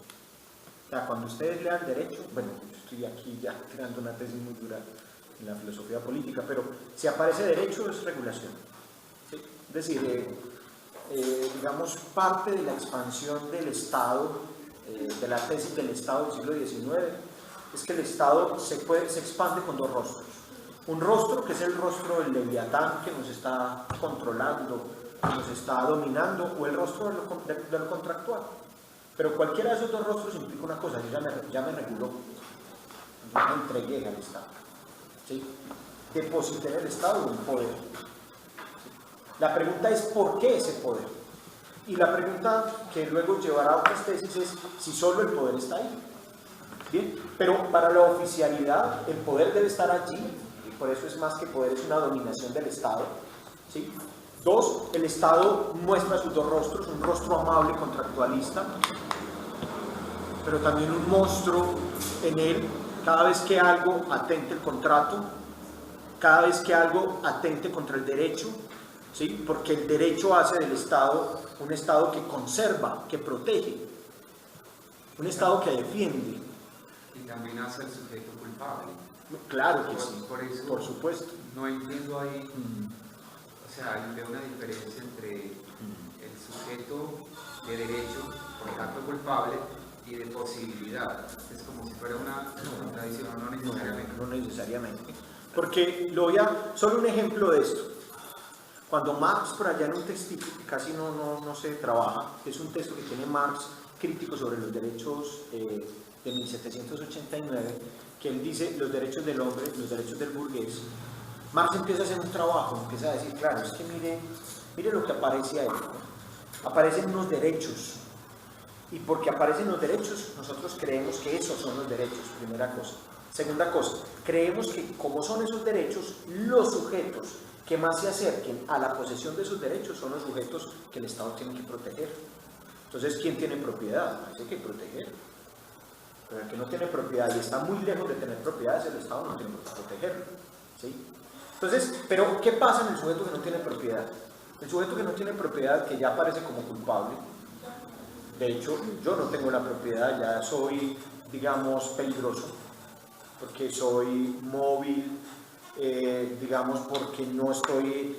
O sea, cuando ustedes lean derecho, bueno, yo estoy aquí ya creando una tesis muy dura en la filosofía política, pero si aparece derecho es regulación, ¿sí? Es decir, digamos, parte de la expansión del Estado, de la tesis del Estado del siglo XIX, es que el Estado se expande con dos rostros. Un rostro que es el rostro del leviatán que nos está controlando, que nos está dominando, o el rostro de lo contractual. Pero cualquiera de esos dos rostros implica una cosa: yo ya me reguló, yo me entregué al Estado, ¿sí? Deposité en el Estado un poder. La pregunta es: ¿por qué ese poder? Y la pregunta que luego llevará a otras tesis es si solo el poder está ahí. Bien, pero para la oficialidad el poder debe estar allí, y por eso es más que poder, es una dominación del Estado, ¿sí? Dos, el Estado muestra sus dos rostros: un rostro amable contractualista, pero también un monstruo en él cada vez que algo atente el contrato, cada vez que algo atente contra el derecho, ¿sí? Porque el derecho hace del Estado un Estado que conserva, que protege, un Estado que defiende.
Y también hace el sujeto culpable.
Claro que sí,
por eso
por supuesto.
No entiendo ahí, o sea, veo una diferencia entre el sujeto de derecho, por tanto culpable, y de posibilidad. Es como si fuera una contradicción, no necesariamente.
No necesariamente. Porque solo un ejemplo de esto. Cuando Marx, por allá en un textito que casi no se trabaja, es un texto que tiene Marx crítico sobre los derechos de 1789, que él dice los derechos del hombre, los derechos del burgués. Marx empieza a hacer un trabajo, empieza a decir, claro, es que mire lo que aparece ahí, ¿no? Aparecen unos derechos, y porque aparecen los derechos, nosotros creemos que esos son los derechos, primera cosa. Segunda cosa, creemos que como son esos derechos, los sujetos que más se acerquen a la posesión de esos derechos son los sujetos que el Estado tiene que proteger. Entonces, ¿quién tiene propiedad? Hay que proteger. Pero el que no tiene propiedad y está muy lejos de tener propiedad es el Estado, no tiene que protegerlo, ¿sí? Entonces, pero ¿qué pasa en el sujeto que no tiene propiedad? El sujeto que no tiene propiedad, que ya aparece como culpable, de hecho, yo no tengo la propiedad, ya soy, digamos, peligroso, porque soy móvil, digamos, porque no estoy,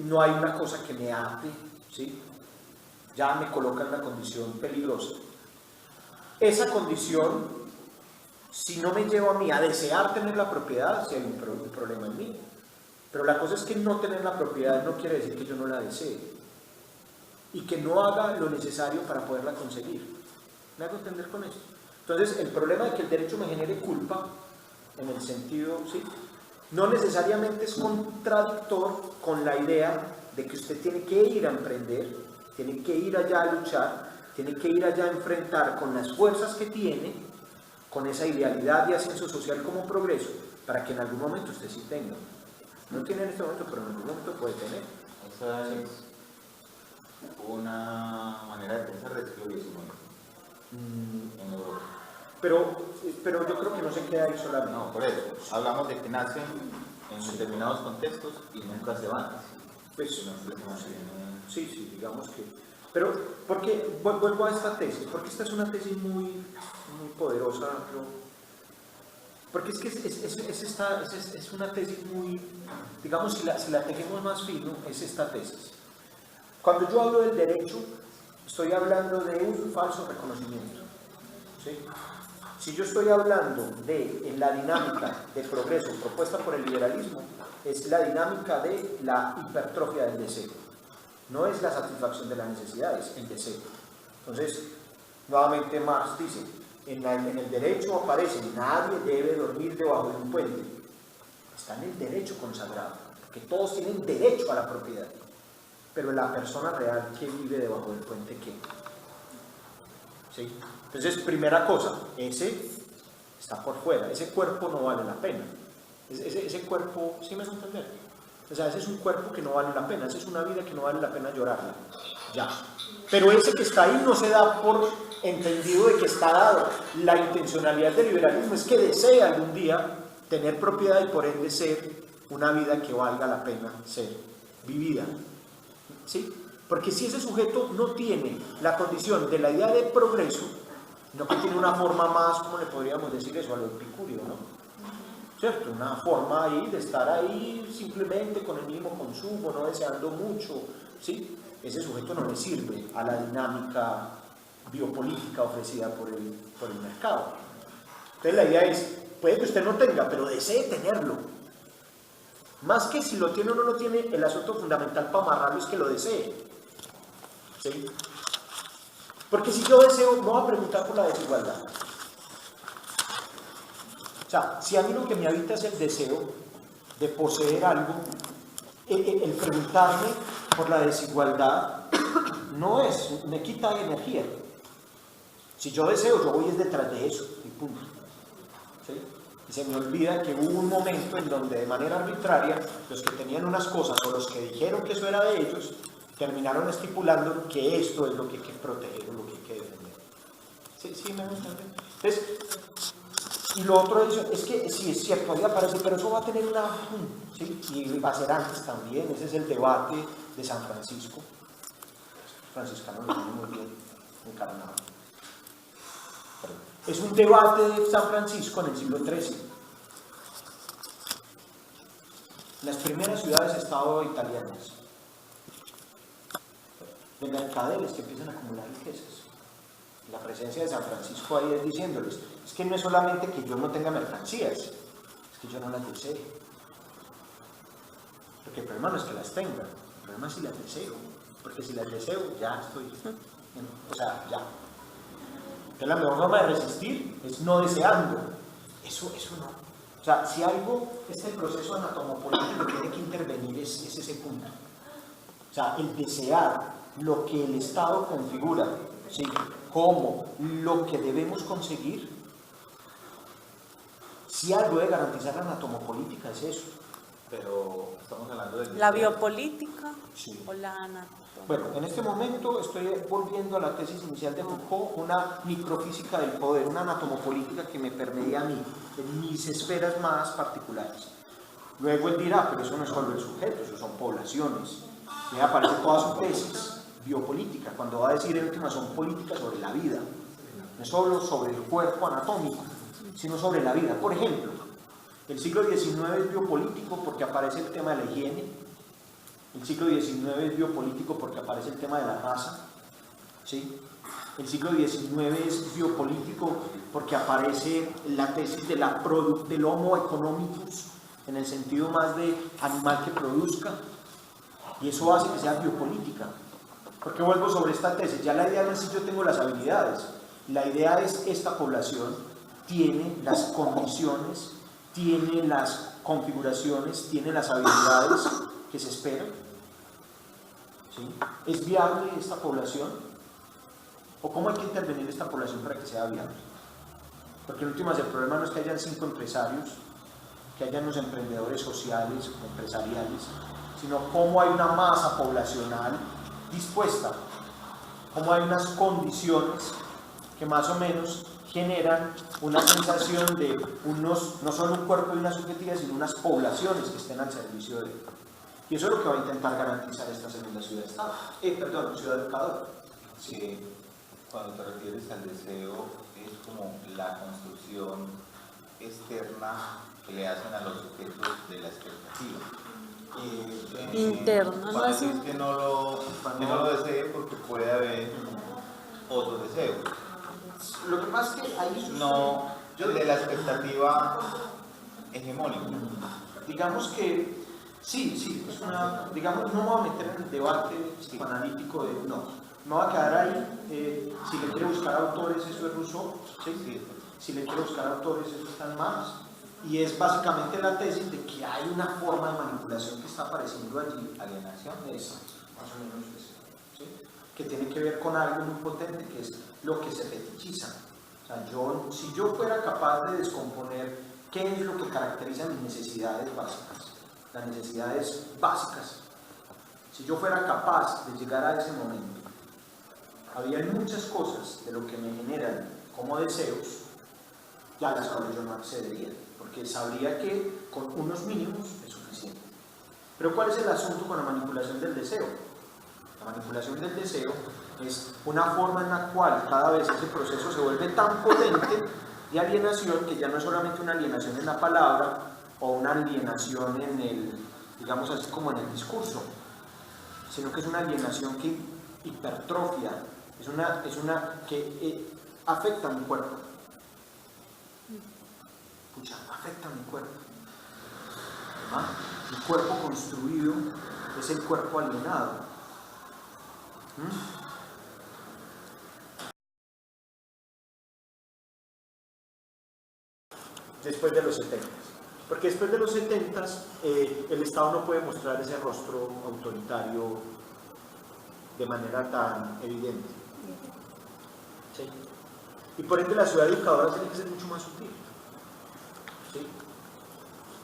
no hay una cosa que me ate, ¿sí? Ya me coloca en una condición peligrosa. Esa condición, si no me lleva a mí a desear tener la propiedad, si hay un problema en mí. Pero la cosa es que no tener la propiedad no quiere decir que yo no la desee y que no haga lo necesario para poderla conseguir. ¿Me hago entender con esto? Entonces, el problema de que el derecho me genere culpa, en el sentido, ¿sí? no necesariamente es contradictor con la idea de que usted tiene que ir a emprender, tiene que ir allá a luchar, tiene que ir allá a enfrentar con las fuerzas que tiene, con esa idealidad de ascenso social como progreso, para que en algún momento usted sí tenga. No tiene en este momento, pero en algún momento puede tener.
Esa es una manera de pensar del siglo XIX en Europa.
Pero yo creo que no se queda ahí solamente.
No, por eso. Hablamos de que nacen en determinados contextos y nunca se van.
Pues, sí, digamos que... Pero, porque vuelvo a esta tesis, porque esta es una tesis muy poderosa, porque es que es una tesis muy, digamos, si la tejemos más fino, es esta tesis. Cuando yo hablo del derecho, estoy hablando de un falso reconocimiento, ¿sí? Si yo estoy hablando de la dinámica de progreso propuesta por el liberalismo, es la dinámica de la hipertrofia del deseo. No es la satisfacción de las necesidades, el deseo. Entonces, nuevamente Marx dice, en el derecho aparece, nadie debe dormir debajo de un puente. Está en el derecho consagrado, porque todos tienen derecho a la propiedad. Pero la persona real que vive debajo del puente, ¿qué? ¿Sí? Entonces, primera cosa, ese está por fuera, ese cuerpo no vale la pena. Ese cuerpo, ¿sí me hace entender? O sea, ese es un cuerpo que no vale la pena, esa es una vida que no vale la pena llorarla. Ya. Pero ese que está ahí no se da por entendido de que está dado. La intencionalidad del liberalismo es que desea algún día tener propiedad y por ende ser una vida que valga la pena ser vivida. ¿Sí? Porque si ese sujeto no tiene la condición de la idea de progreso, no que tiene una forma más, ¿cómo le podríamos decir eso? A lo epicurio, ¿no? ¿Cierto? Una forma ahí de estar ahí simplemente con el mismo consumo, no deseando mucho, ¿sí? Ese sujeto no le sirve a la dinámica biopolítica ofrecida por el mercado. Entonces la idea es, puede que usted no tenga, pero desee tenerlo. Más que si lo tiene o no lo tiene, el asunto fundamental para amarrarlo es que lo desee. ¿Sí? Porque si yo deseo, no voy a preguntar por la desigualdad. O sea, si a mí lo que me habita es el deseo de poseer algo, el preguntarme por la desigualdad no es, me quita energía. Si yo deseo, yo voy es detrás de eso, y punto. ¿Sí? Y se me olvida que hubo un momento en donde de manera arbitraria los que tenían unas cosas o los que dijeron que eso era de ellos, terminaron estipulando que esto es lo que hay que proteger o lo que hay que defender. ¿Sí me entienden? Entonces, y lo otro es que sí, es cierto, ahí aparece, pero eso va a tener una... ¿sí? Y va a ser antes también, ese es el debate de San Francisco. Franciscano lo tiene muy bien encarnado. Es un debate de San Francisco en el siglo XIII. Las primeras ciudades-estado italianas, de mercaderes que empiezan a acumular riquezas. La presencia de San Francisco ahí es diciéndoles, es que no es solamente que yo no tenga mercancías, es que yo no las desee. Porque el problema no es que las tenga, el problema es si las deseo. Porque si las deseo, ya estoy, o sea, ya. Entonces la mejor forma de resistir es no deseando. Eso no. O sea, si algo, este proceso anatomopolítico tiene que intervenir es ese punto. O sea, el desear lo que el Estado configura, ¿sí? Como lo que debemos conseguir. Si algo debe garantizar la anatomopolítica es eso.
Pero estamos hablando de...
¿La biopolítica
sí.
o la anatomía?
Bueno, en este momento estoy volviendo a la tesis inicial de Foucault, una microfísica del poder, una anatomopolítica que me permea a mí, en mis esferas más particulares. Luego él dirá, pero eso no es solo el sujeto, eso son poblaciones. Y aparece toda su tesis biopolítica, cuando va a decir en última son políticas sobre la vida, no solo sobre el cuerpo anatómico, sino sobre la vida. Por ejemplo, el siglo XIX es biopolítico porque aparece el tema de la higiene. El siglo XIX es biopolítico porque aparece el tema de la raza. ¿Sí? El siglo XIX es biopolítico porque aparece la tesis de del homo economicus, en el sentido más de animal que produzca. Y eso hace que sea biopolítica. ¿Por qué vuelvo sobre esta tesis? Ya la idea no es si yo tengo las habilidades. La idea es esta población tiene las condiciones, tiene las configuraciones tiene las habilidades que se esperan? ¿Sí? ¿Es viable esta población? ¿O cómo hay que intervenir esta población para que sea viable? Porque en últimas el problema no es que hayan 5 empresarios, que hayan unos emprendedores sociales o empresariales, sino cómo hay una masa poblacional dispuesta, cómo hay unas condiciones que más o menos generan una sensación de unos, no solo un cuerpo y una subjetividad, sino unas poblaciones que estén al servicio de él. Y eso es lo que va a intentar garantizar esta segunda ciudad-estado. Ciudad-educadora.
Sí, cuando te refieres al deseo, es como la construcción externa que le hacen a los sujetos de la expectativa.
Interna,
Para
¿no?
decir que no lo desee porque puede haber otro deseo.
Lo que pasa es que ahí
No, de la expectativa hegemónica.
digamos que sí, es una, digamos, no me voy a meter en el debate psicoanalítico de no, me voy a quedar ahí, si le quiere buscar autores eso es Rousseau, ¿sí? Si le quiere buscar autores eso está en Marx, y es básicamente la tesis de que hay una forma de manipulación que está apareciendo allí, alienación, esa, más o menos eso, ¿sí? Que tiene que ver con algo muy potente que es lo que se fetichiza. O sea, si yo fuera capaz de descomponer qué es lo que caracteriza mis necesidades básicas, las necesidades básicas, si yo fuera capaz de llegar a ese momento, había muchas cosas de lo que me generan como deseos, ya las cuales yo no accedería, porque sabría que con unos mínimos es suficiente. Pero ¿cuál es el asunto con la manipulación del deseo? La manipulación del deseo es una forma en la cual cada vez ese proceso se vuelve tan potente de alienación que ya no es solamente una alienación en la palabra o una alienación en el, digamos así como en el discurso, sino que es una alienación que hipertrofia, es una que afecta a mi cuerpo. Escucha, afecta a mi cuerpo. ¿Ah? Mi cuerpo construido es el cuerpo alienado. Después de los 70. Porque después de los 70 el Estado no puede mostrar ese rostro autoritario de manera tan evidente. ¿Sí? Y por ende la ciudad educadora tiene que ser mucho más sutil. ¿Sí?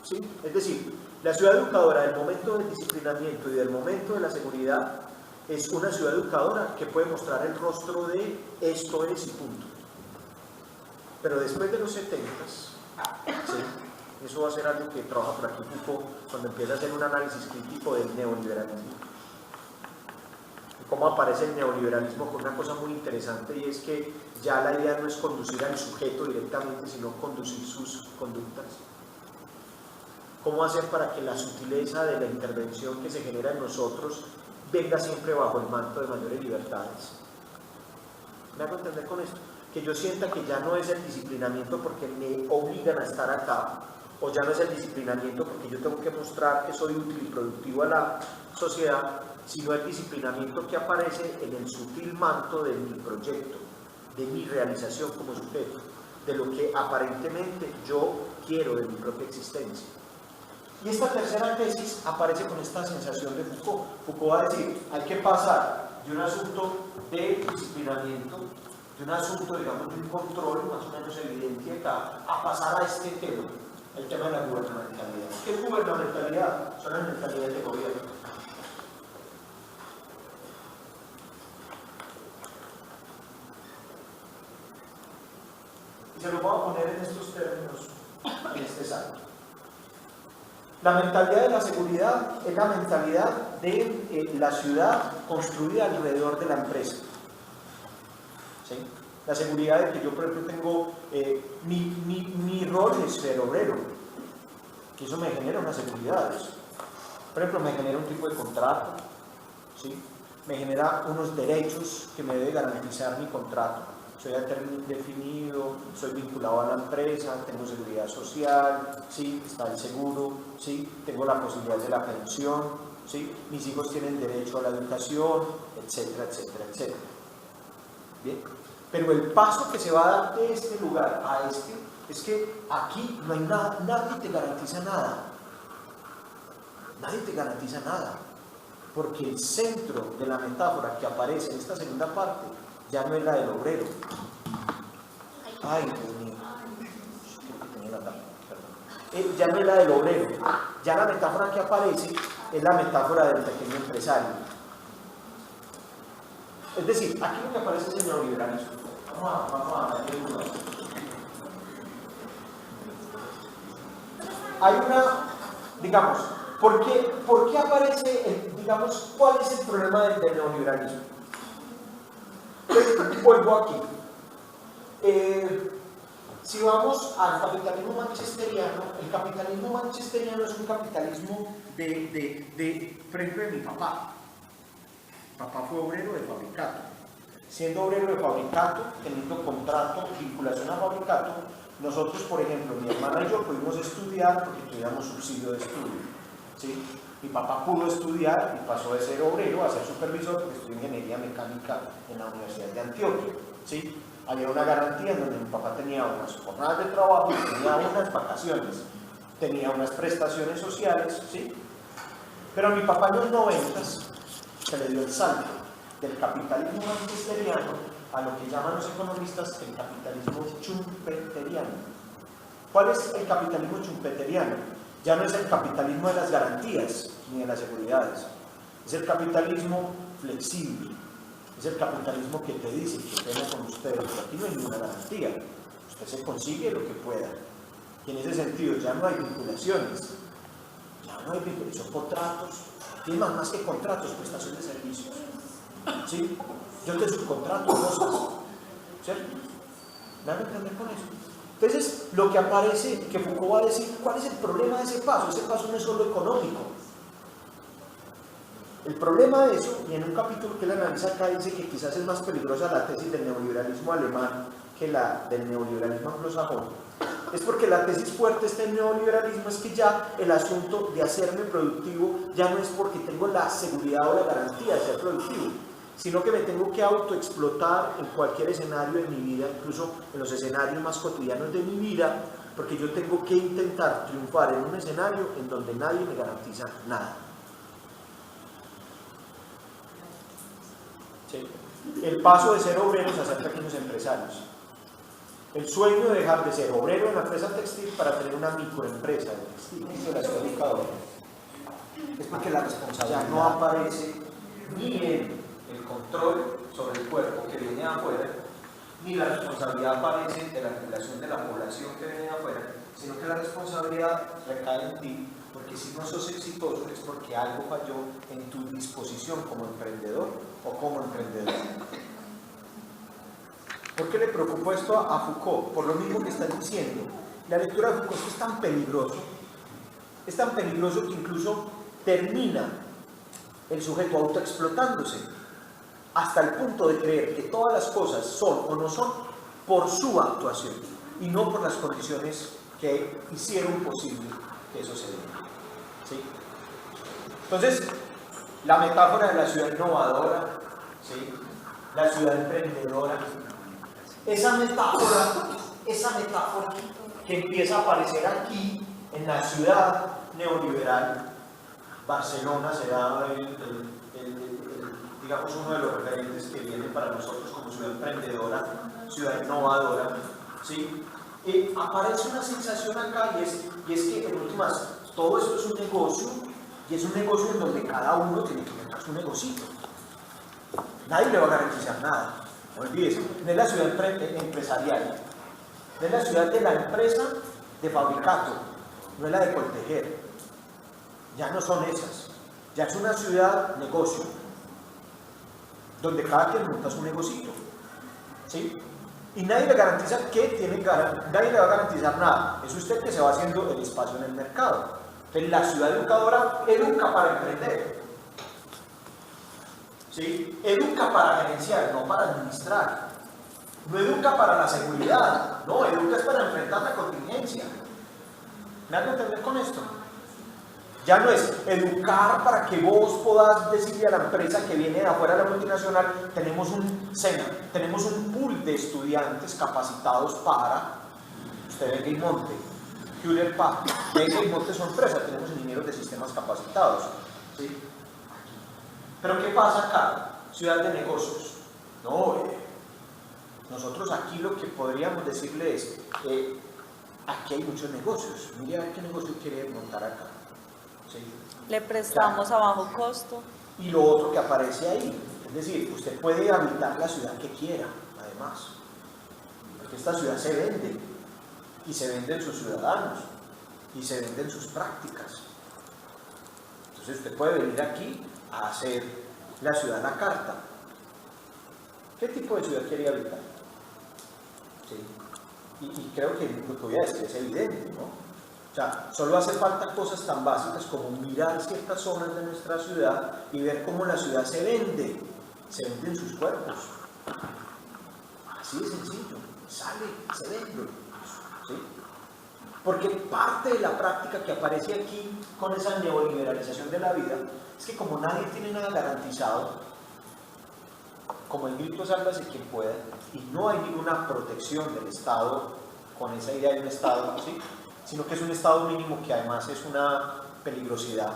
¿Sí? Es decir, la ciudad educadora del momento del disciplinamiento y del momento de la seguridad es una ciudad educadora que puede mostrar el rostro de esto es y punto. Pero después de los 70, ¿sí? Eso va a ser algo que trabaja por aquí Foucault cuando empieza a hacer un análisis crítico del neoliberalismo. Y cómo aparece el neoliberalismo con una cosa muy interesante, y es que ya la idea no es conducir al sujeto directamente, sino conducir sus conductas. ¿Cómo hacer para que la sutileza de la intervención que se genera en nosotros venga siempre bajo el manto de mayores libertades? ¿Me hago entender con esto? Que yo sienta que ya no es el disciplinamiento porque me obligan a estar acá, o ya no es el disciplinamiento porque yo tengo que mostrar que soy útil y productivo a la sociedad, sino el disciplinamiento que aparece en el sutil manto de mi proyecto, de mi realización como sujeto, de lo que aparentemente yo quiero de mi propia existencia. Y esta tercera tesis aparece con esta sensación de Foucault. Foucault va a decir, hay que pasar de un asunto de disciplinamiento, de un asunto, digamos, de un control más o menos evidente acá, a pasar a este tema, el tema de la gubernamentalidad. ¿Qué es gubernamentalidad? Son las mentalidades de gobierno. Y se lo voy a poner en estos términos, en este salto. La mentalidad de la seguridad es la mentalidad de la ciudad construida alrededor de la empresa. ¿Sí? La seguridad de que yo, por ejemplo, tengo mi rol es ser obrero, que eso me genera unas seguridades. Por ejemplo, me genera un tipo de contrato, ¿sí? Me genera unos derechos que me debe garantizar mi contrato. Soy a término indefinido, soy vinculado a la empresa, tengo seguridad social, ¿sí? Está el seguro, ¿sí? Tengo la posibilidad de la pensión, ¿sí? Mis hijos tienen derecho a la educación, etcétera, etcétera, etcétera. Bien, pero el paso que se va a dar de este lugar a este es que aquí no hay nada, nadie te garantiza nada. Nadie te garantiza nada. Porque el centro de la metáfora que aparece en esta segunda parte ya no es la del obrero. Ay, Dios mío. Creo que tenía la tapa, perdón. Ya no es la del obrero. Ya la metáfora que aparece es la metáfora del pequeño empresario. Es decir, aquí lo que aparece es el neoliberalismo. Vamos a darle una. Hay una, digamos, ¿por qué aparece, digamos, cuál es el problema del neoliberalismo? Vuelvo aquí. Si vamos al capitalismo manchesteriano, el capitalismo manchesteriano es un capitalismo por ejemplo, de mi papá. Papá fue obrero de fabricato. Siendo obrero de fabricato, teniendo contrato, vinculación a fabricato, nosotros, por ejemplo, mi hermana y yo pudimos estudiar porque tuviéramos subsidio de estudio. ¿Sí? Mi papá pudo estudiar y pasó de ser obrero a ser supervisor porque estudió ingeniería mecánica en la Universidad de Antioquia. ¿Sí? Había una garantía en donde mi papá tenía unas jornadas de trabajo, tenía unas vacaciones, tenía unas prestaciones sociales, ¿sí? Pero a mi papá en los 90 se le dio el salto del capitalismo manchesteriano a lo que llaman los economistas el capitalismo schumpeteriano. ¿Cuál es el capitalismo schumpeteriano? Ya no es el capitalismo de las garantías ni de las seguridades, es el capitalismo flexible, es el capitalismo que te dice que tengo con ustedes, aquí no hay ninguna garantía, usted se consigue lo que pueda, y en ese sentido ya no hay vinculaciones, son contratos, tiene más que contratos, prestación de servicios, ¿sí? Yo te subcontrato cosas, ¿cierto? ¿Me van a entender con eso? Entonces, lo que aparece, que Foucault va a decir, ¿cuál es el problema de ese paso? Ese paso no es solo económico. El problema de eso, y en un capítulo que él analiza acá, dice que quizás es más peligrosa la tesis del neoliberalismo alemán que la del neoliberalismo anglosajón, es porque la tesis fuerte de este neoliberalismo es que ya el asunto de hacerme productivo ya no es porque tengo la seguridad o la garantía de ser productivo, sino que me tengo que autoexplotar en cualquier escenario de mi vida, incluso en los escenarios más cotidianos de mi vida, porque yo tengo que intentar triunfar en un escenario en donde nadie me garantiza nada. ¿Sí? El paso de ser obreros a ser pequeños empresarios. El sueño de dejar de ser obrero en la empresa textil para tener una microempresa de textil. Es porque la responsabilidad no aparece ni en el control sobre el cuerpo que viene de afuera, ni la responsabilidad aparece de la regulación de la población que viene de afuera, sino que la responsabilidad recae en ti, porque si no sos exitoso es porque algo falló en tu disposición como emprendedor o como emprendedor. ¿Por qué le preocupó esto a Foucault? Por lo mismo que están diciendo. La lectura de Foucault es tan peligroso que incluso termina el sujeto autoexplotándose hasta el punto de creer que todas las cosas son o no son por su actuación y no por las condiciones que hicieron posible que eso se dé. ¿Sí? Entonces, la metáfora de la ciudad innovadora, ¿sí? La ciudad emprendedora, esa metáfora que empieza a aparecer aquí en la ciudad neoliberal, Barcelona será digamos uno de los referentes que viene para nosotros como ciudad emprendedora, ciudad innovadora, ¿sí? Aparece una sensación acá y es que en últimas todo esto es un negocio y es un negocio en donde cada uno tiene que montar su negocito. Nadie le va a garantizar nada. No olvides, no es la ciudad empresarial, no es la ciudad de la empresa de fabricato, no es la de Coltejer, ya no son esas, ya es una ciudad negocio, donde cada quien monta su negocito, ¿sí? Y nadie le garantiza nadie le va a garantizar nada, es usted que se va haciendo el espacio en el mercado. Entonces la ciudad educadora educa para emprender, ¿sí? Educa para gerenciar, no para administrar. No educa para la seguridad, no, educa es para enfrentar la contingencia. ¿Me hago entender con esto? Ya no es educar para que vos podás decirle a la empresa que viene de afuera de la multinacional, tenemos un SENA, tenemos un pool de estudiantes capacitados para... usted venga y monte. Hewlett Packard, venga y monte su empresa, tenemos ingenieros de sistemas capacitados. ¿Sí? Pero ¿qué pasa acá? Ciudad de negocios. No, nosotros aquí lo que podríamos decirle es, aquí hay muchos negocios, mire a ver qué negocio quiere montar acá. ¿Sí?
Le prestamos a bajo costo.
Y lo otro que aparece ahí, es decir, usted puede habitar la ciudad que quiera, además, porque esta ciudad se vende, y se venden sus ciudadanos, y se venden sus prácticas. Entonces usted puede venir aquí a hacer la ciudad a la carta. ¿Qué tipo de ciudad quiere habitar? ¿Sí? Y creo que lo que voy a decir es evidente, ¿no? O sea, solo hace falta cosas tan básicas como mirar ciertas zonas de nuestra ciudad y ver cómo la ciudad se venden sus cuerpos. Así de sencillo, sale, se vende. ¿Sí? Porque parte de la práctica que aparece aquí con esa neoliberalización de la vida es que como nadie tiene nada garantizado, como el grito sálvase quien pueda, y no hay ninguna protección del Estado con esa idea de un Estado, ¿sí? Sino que es un Estado mínimo que además es una peligrosidad,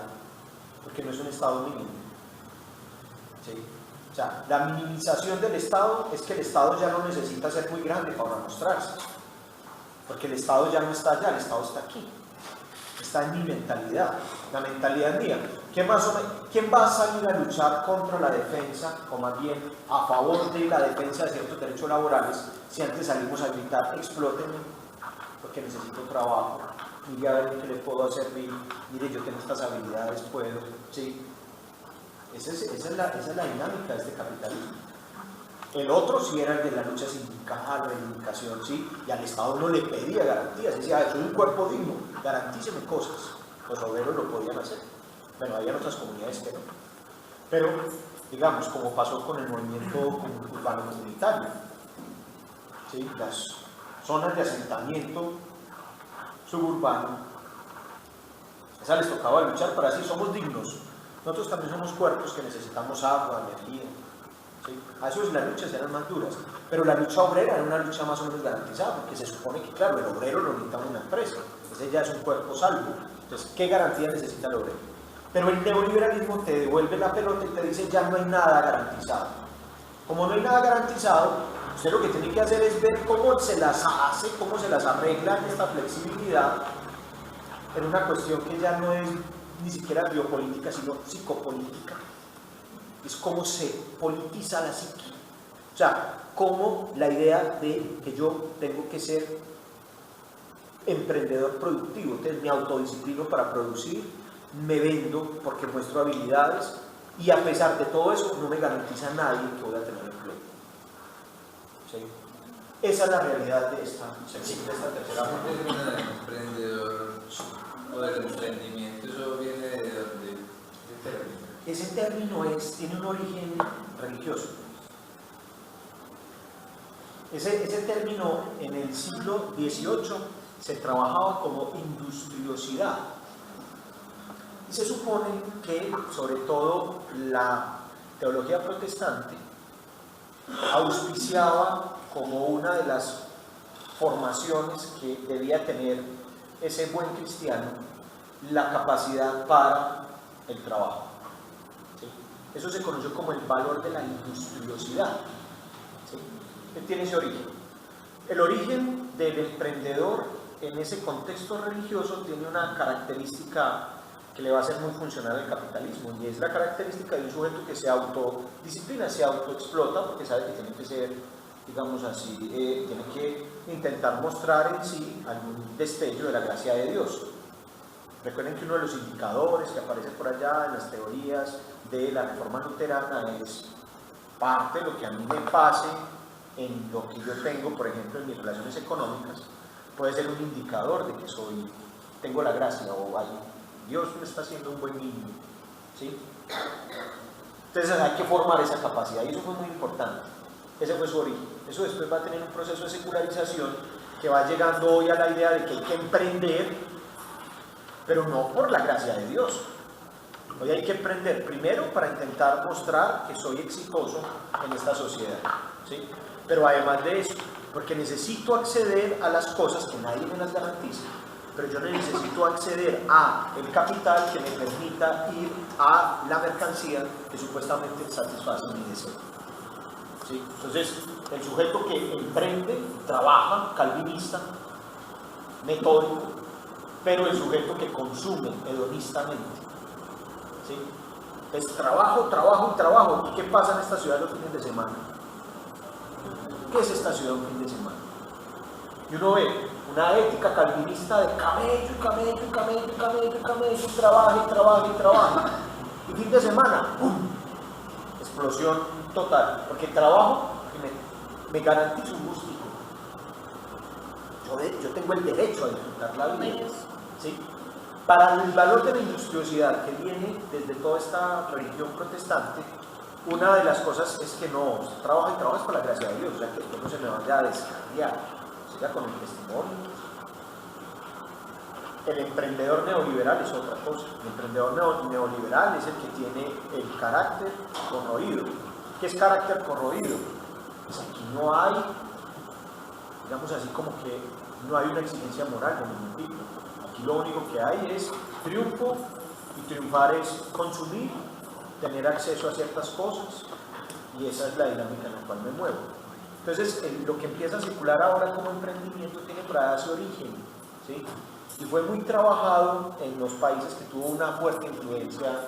porque no es un Estado mínimo. ¿Sí? O sea, la minimización del Estado es que el Estado ya no necesita ser muy grande para mostrarse, porque el Estado ya no está allá, el Estado está aquí, está en mi mentalidad, la mentalidad mía. ¿Quién va a salir a luchar contra la defensa, o más bien a favor de la defensa de ciertos derechos laborales, si antes salimos a gritar, explótenme, porque necesito trabajo, mire a ver qué le puedo hacer, mire yo tengo estas habilidades, puedo, ¿sí? Esa es la dinámica de este capitalismo. El otro sí era el de la lucha sindical, reivindicación, ¿sí? Y al Estado no le pedía garantías, decía, soy un cuerpo digno, garantíceme cosas. Los obreros lo podían hacer. Bueno, había otras comunidades que no. Pero, digamos, como pasó con el movimiento urbano comunitario, ¿sí? Las zonas de asentamiento suburbano, esas les tocaba luchar para decir, somos dignos. Nosotros también somos cuerpos que necesitamos agua, energía. ¿Sí? A eso las luchas eran más duras, pero la lucha obrera era una lucha más o menos garantizada, porque se supone que, claro, el obrero lo necesita una empresa, ese ya es un cuerpo salvo. Entonces, ¿qué garantía necesita el obrero? Pero el neoliberalismo te devuelve la pelota y te dice, ya no hay nada garantizado. Como no hay nada garantizado, usted lo que tiene que hacer es ver cómo se las hace, cómo se las arregla esta flexibilidad, en una cuestión que ya no es ni siquiera biopolítica, sino psicopolítica. Es cómo se politiza la psique. O sea, cómo la idea de que yo tengo que ser emprendedor productivo, entonces me autodisciplino para producir, me vendo porque muestro habilidades y a pesar de todo eso no me garantiza a nadie que voy a tener empleo. ¿Sí? Esa es la realidad de esta tercera
parte. ¿El emprendedor o del emprendimiento, eso viene de dónde?
Ese término tiene un origen religioso. Ese término en el siglo XVIII se trabajaba como industriosidad. Y se supone que, sobre todo, la teología protestante auspiciaba como una de las formaciones que debía tener ese buen cristiano la capacidad para el trabajo. ¿Sí? Eso se conoció como el valor de la industriosidad. ¿Sí? ¿Qué tiene ese origen? El origen del emprendedor en ese contexto religioso tiene una característica que le va a ser muy funcional al capitalismo, y es la característica de un sujeto que se autodisciplina, se autoexplota, porque sabe que tiene que ser, digamos así, tiene que intentar mostrar en sí algún destello de la gracia de Dios. Recuerden que uno de los indicadores que aparece por allá en las teorías de la reforma luterana es parte de lo que a mí me pase en lo que yo tengo, por ejemplo, en mis relaciones económicas, puede ser un indicador de que tengo la gracia o Dios me está haciendo un buen niño. ¿Sí? Entonces hay que formar esa capacidad y eso fue muy importante. Ese fue su origen. Eso después va a tener un proceso de secularización que va llegando hoy a la idea de que hay que emprender, pero no por la gracia de Dios, Hoy hay que emprender primero para intentar mostrar que soy exitoso en esta sociedad, ¿sí? Pero además de eso, porque necesito acceder a las cosas que nadie me las garantiza, pero yo necesito acceder a el capital que me permita ir a la mercancía que supuestamente satisface mi deseo, ¿sí? Entonces, el sujeto que emprende, trabaja, calvinista, metódico, pero el sujeto que consume hedonistamente, ¿sí? Es trabajo, trabajo y trabajo. ¿Y qué pasa en esta ciudad los fines de semana? ¿Qué es esta ciudad un fin de semana? Y uno ve una ética calvinista de camello y camello y camello y camello y camello, y trabaja y trabaja y trabaja. Y fin de semana, ¡pum!, explosión total, porque trabajo me garantiza un gustico. Yo tengo el derecho a disfrutar la vida, ¿sí? Para el valor de la industriosidad que viene desde toda esta religión protestante, una de las cosas es que no trabaja y trabaja por la gracia de Dios, o sea que esto no se me vaya a descarriar, siga con el testimonio. El emprendedor neoliberal es otra cosa. El emprendedor neoliberal es el que tiene el carácter corroído. ¿Qué es carácter corroído? Pues aquí no hay, digamos así, como que no hay una exigencia moral de ningún tipo. Aquí lo único que hay es triunfo, y triunfar es consumir, tener acceso a ciertas cosas, y esa es la dinámica en la cual me muevo. Entonces, lo que empieza a circular ahora como emprendimiento tiene por ahí su origen, ¿sí? Y fue muy trabajado en los países que tuvo una fuerte influencia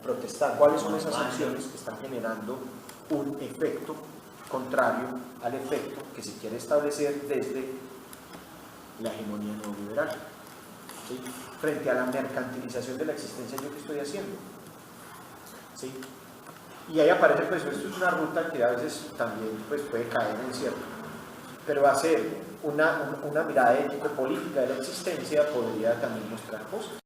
protestante. ¿Cuáles son esas acciones que están generando un efecto contrario al efecto que se quiere establecer desde la hegemonía neoliberal, ¿sí? Frente a la mercantilización de la existencia? ¿Yo qué estoy haciendo? ¿Sí? Y ahí aparece, pues esto es una ruta que a veces también pues, puede caer en cierto, pero hacer una mirada ético-política de la existencia podría también mostrar cosas.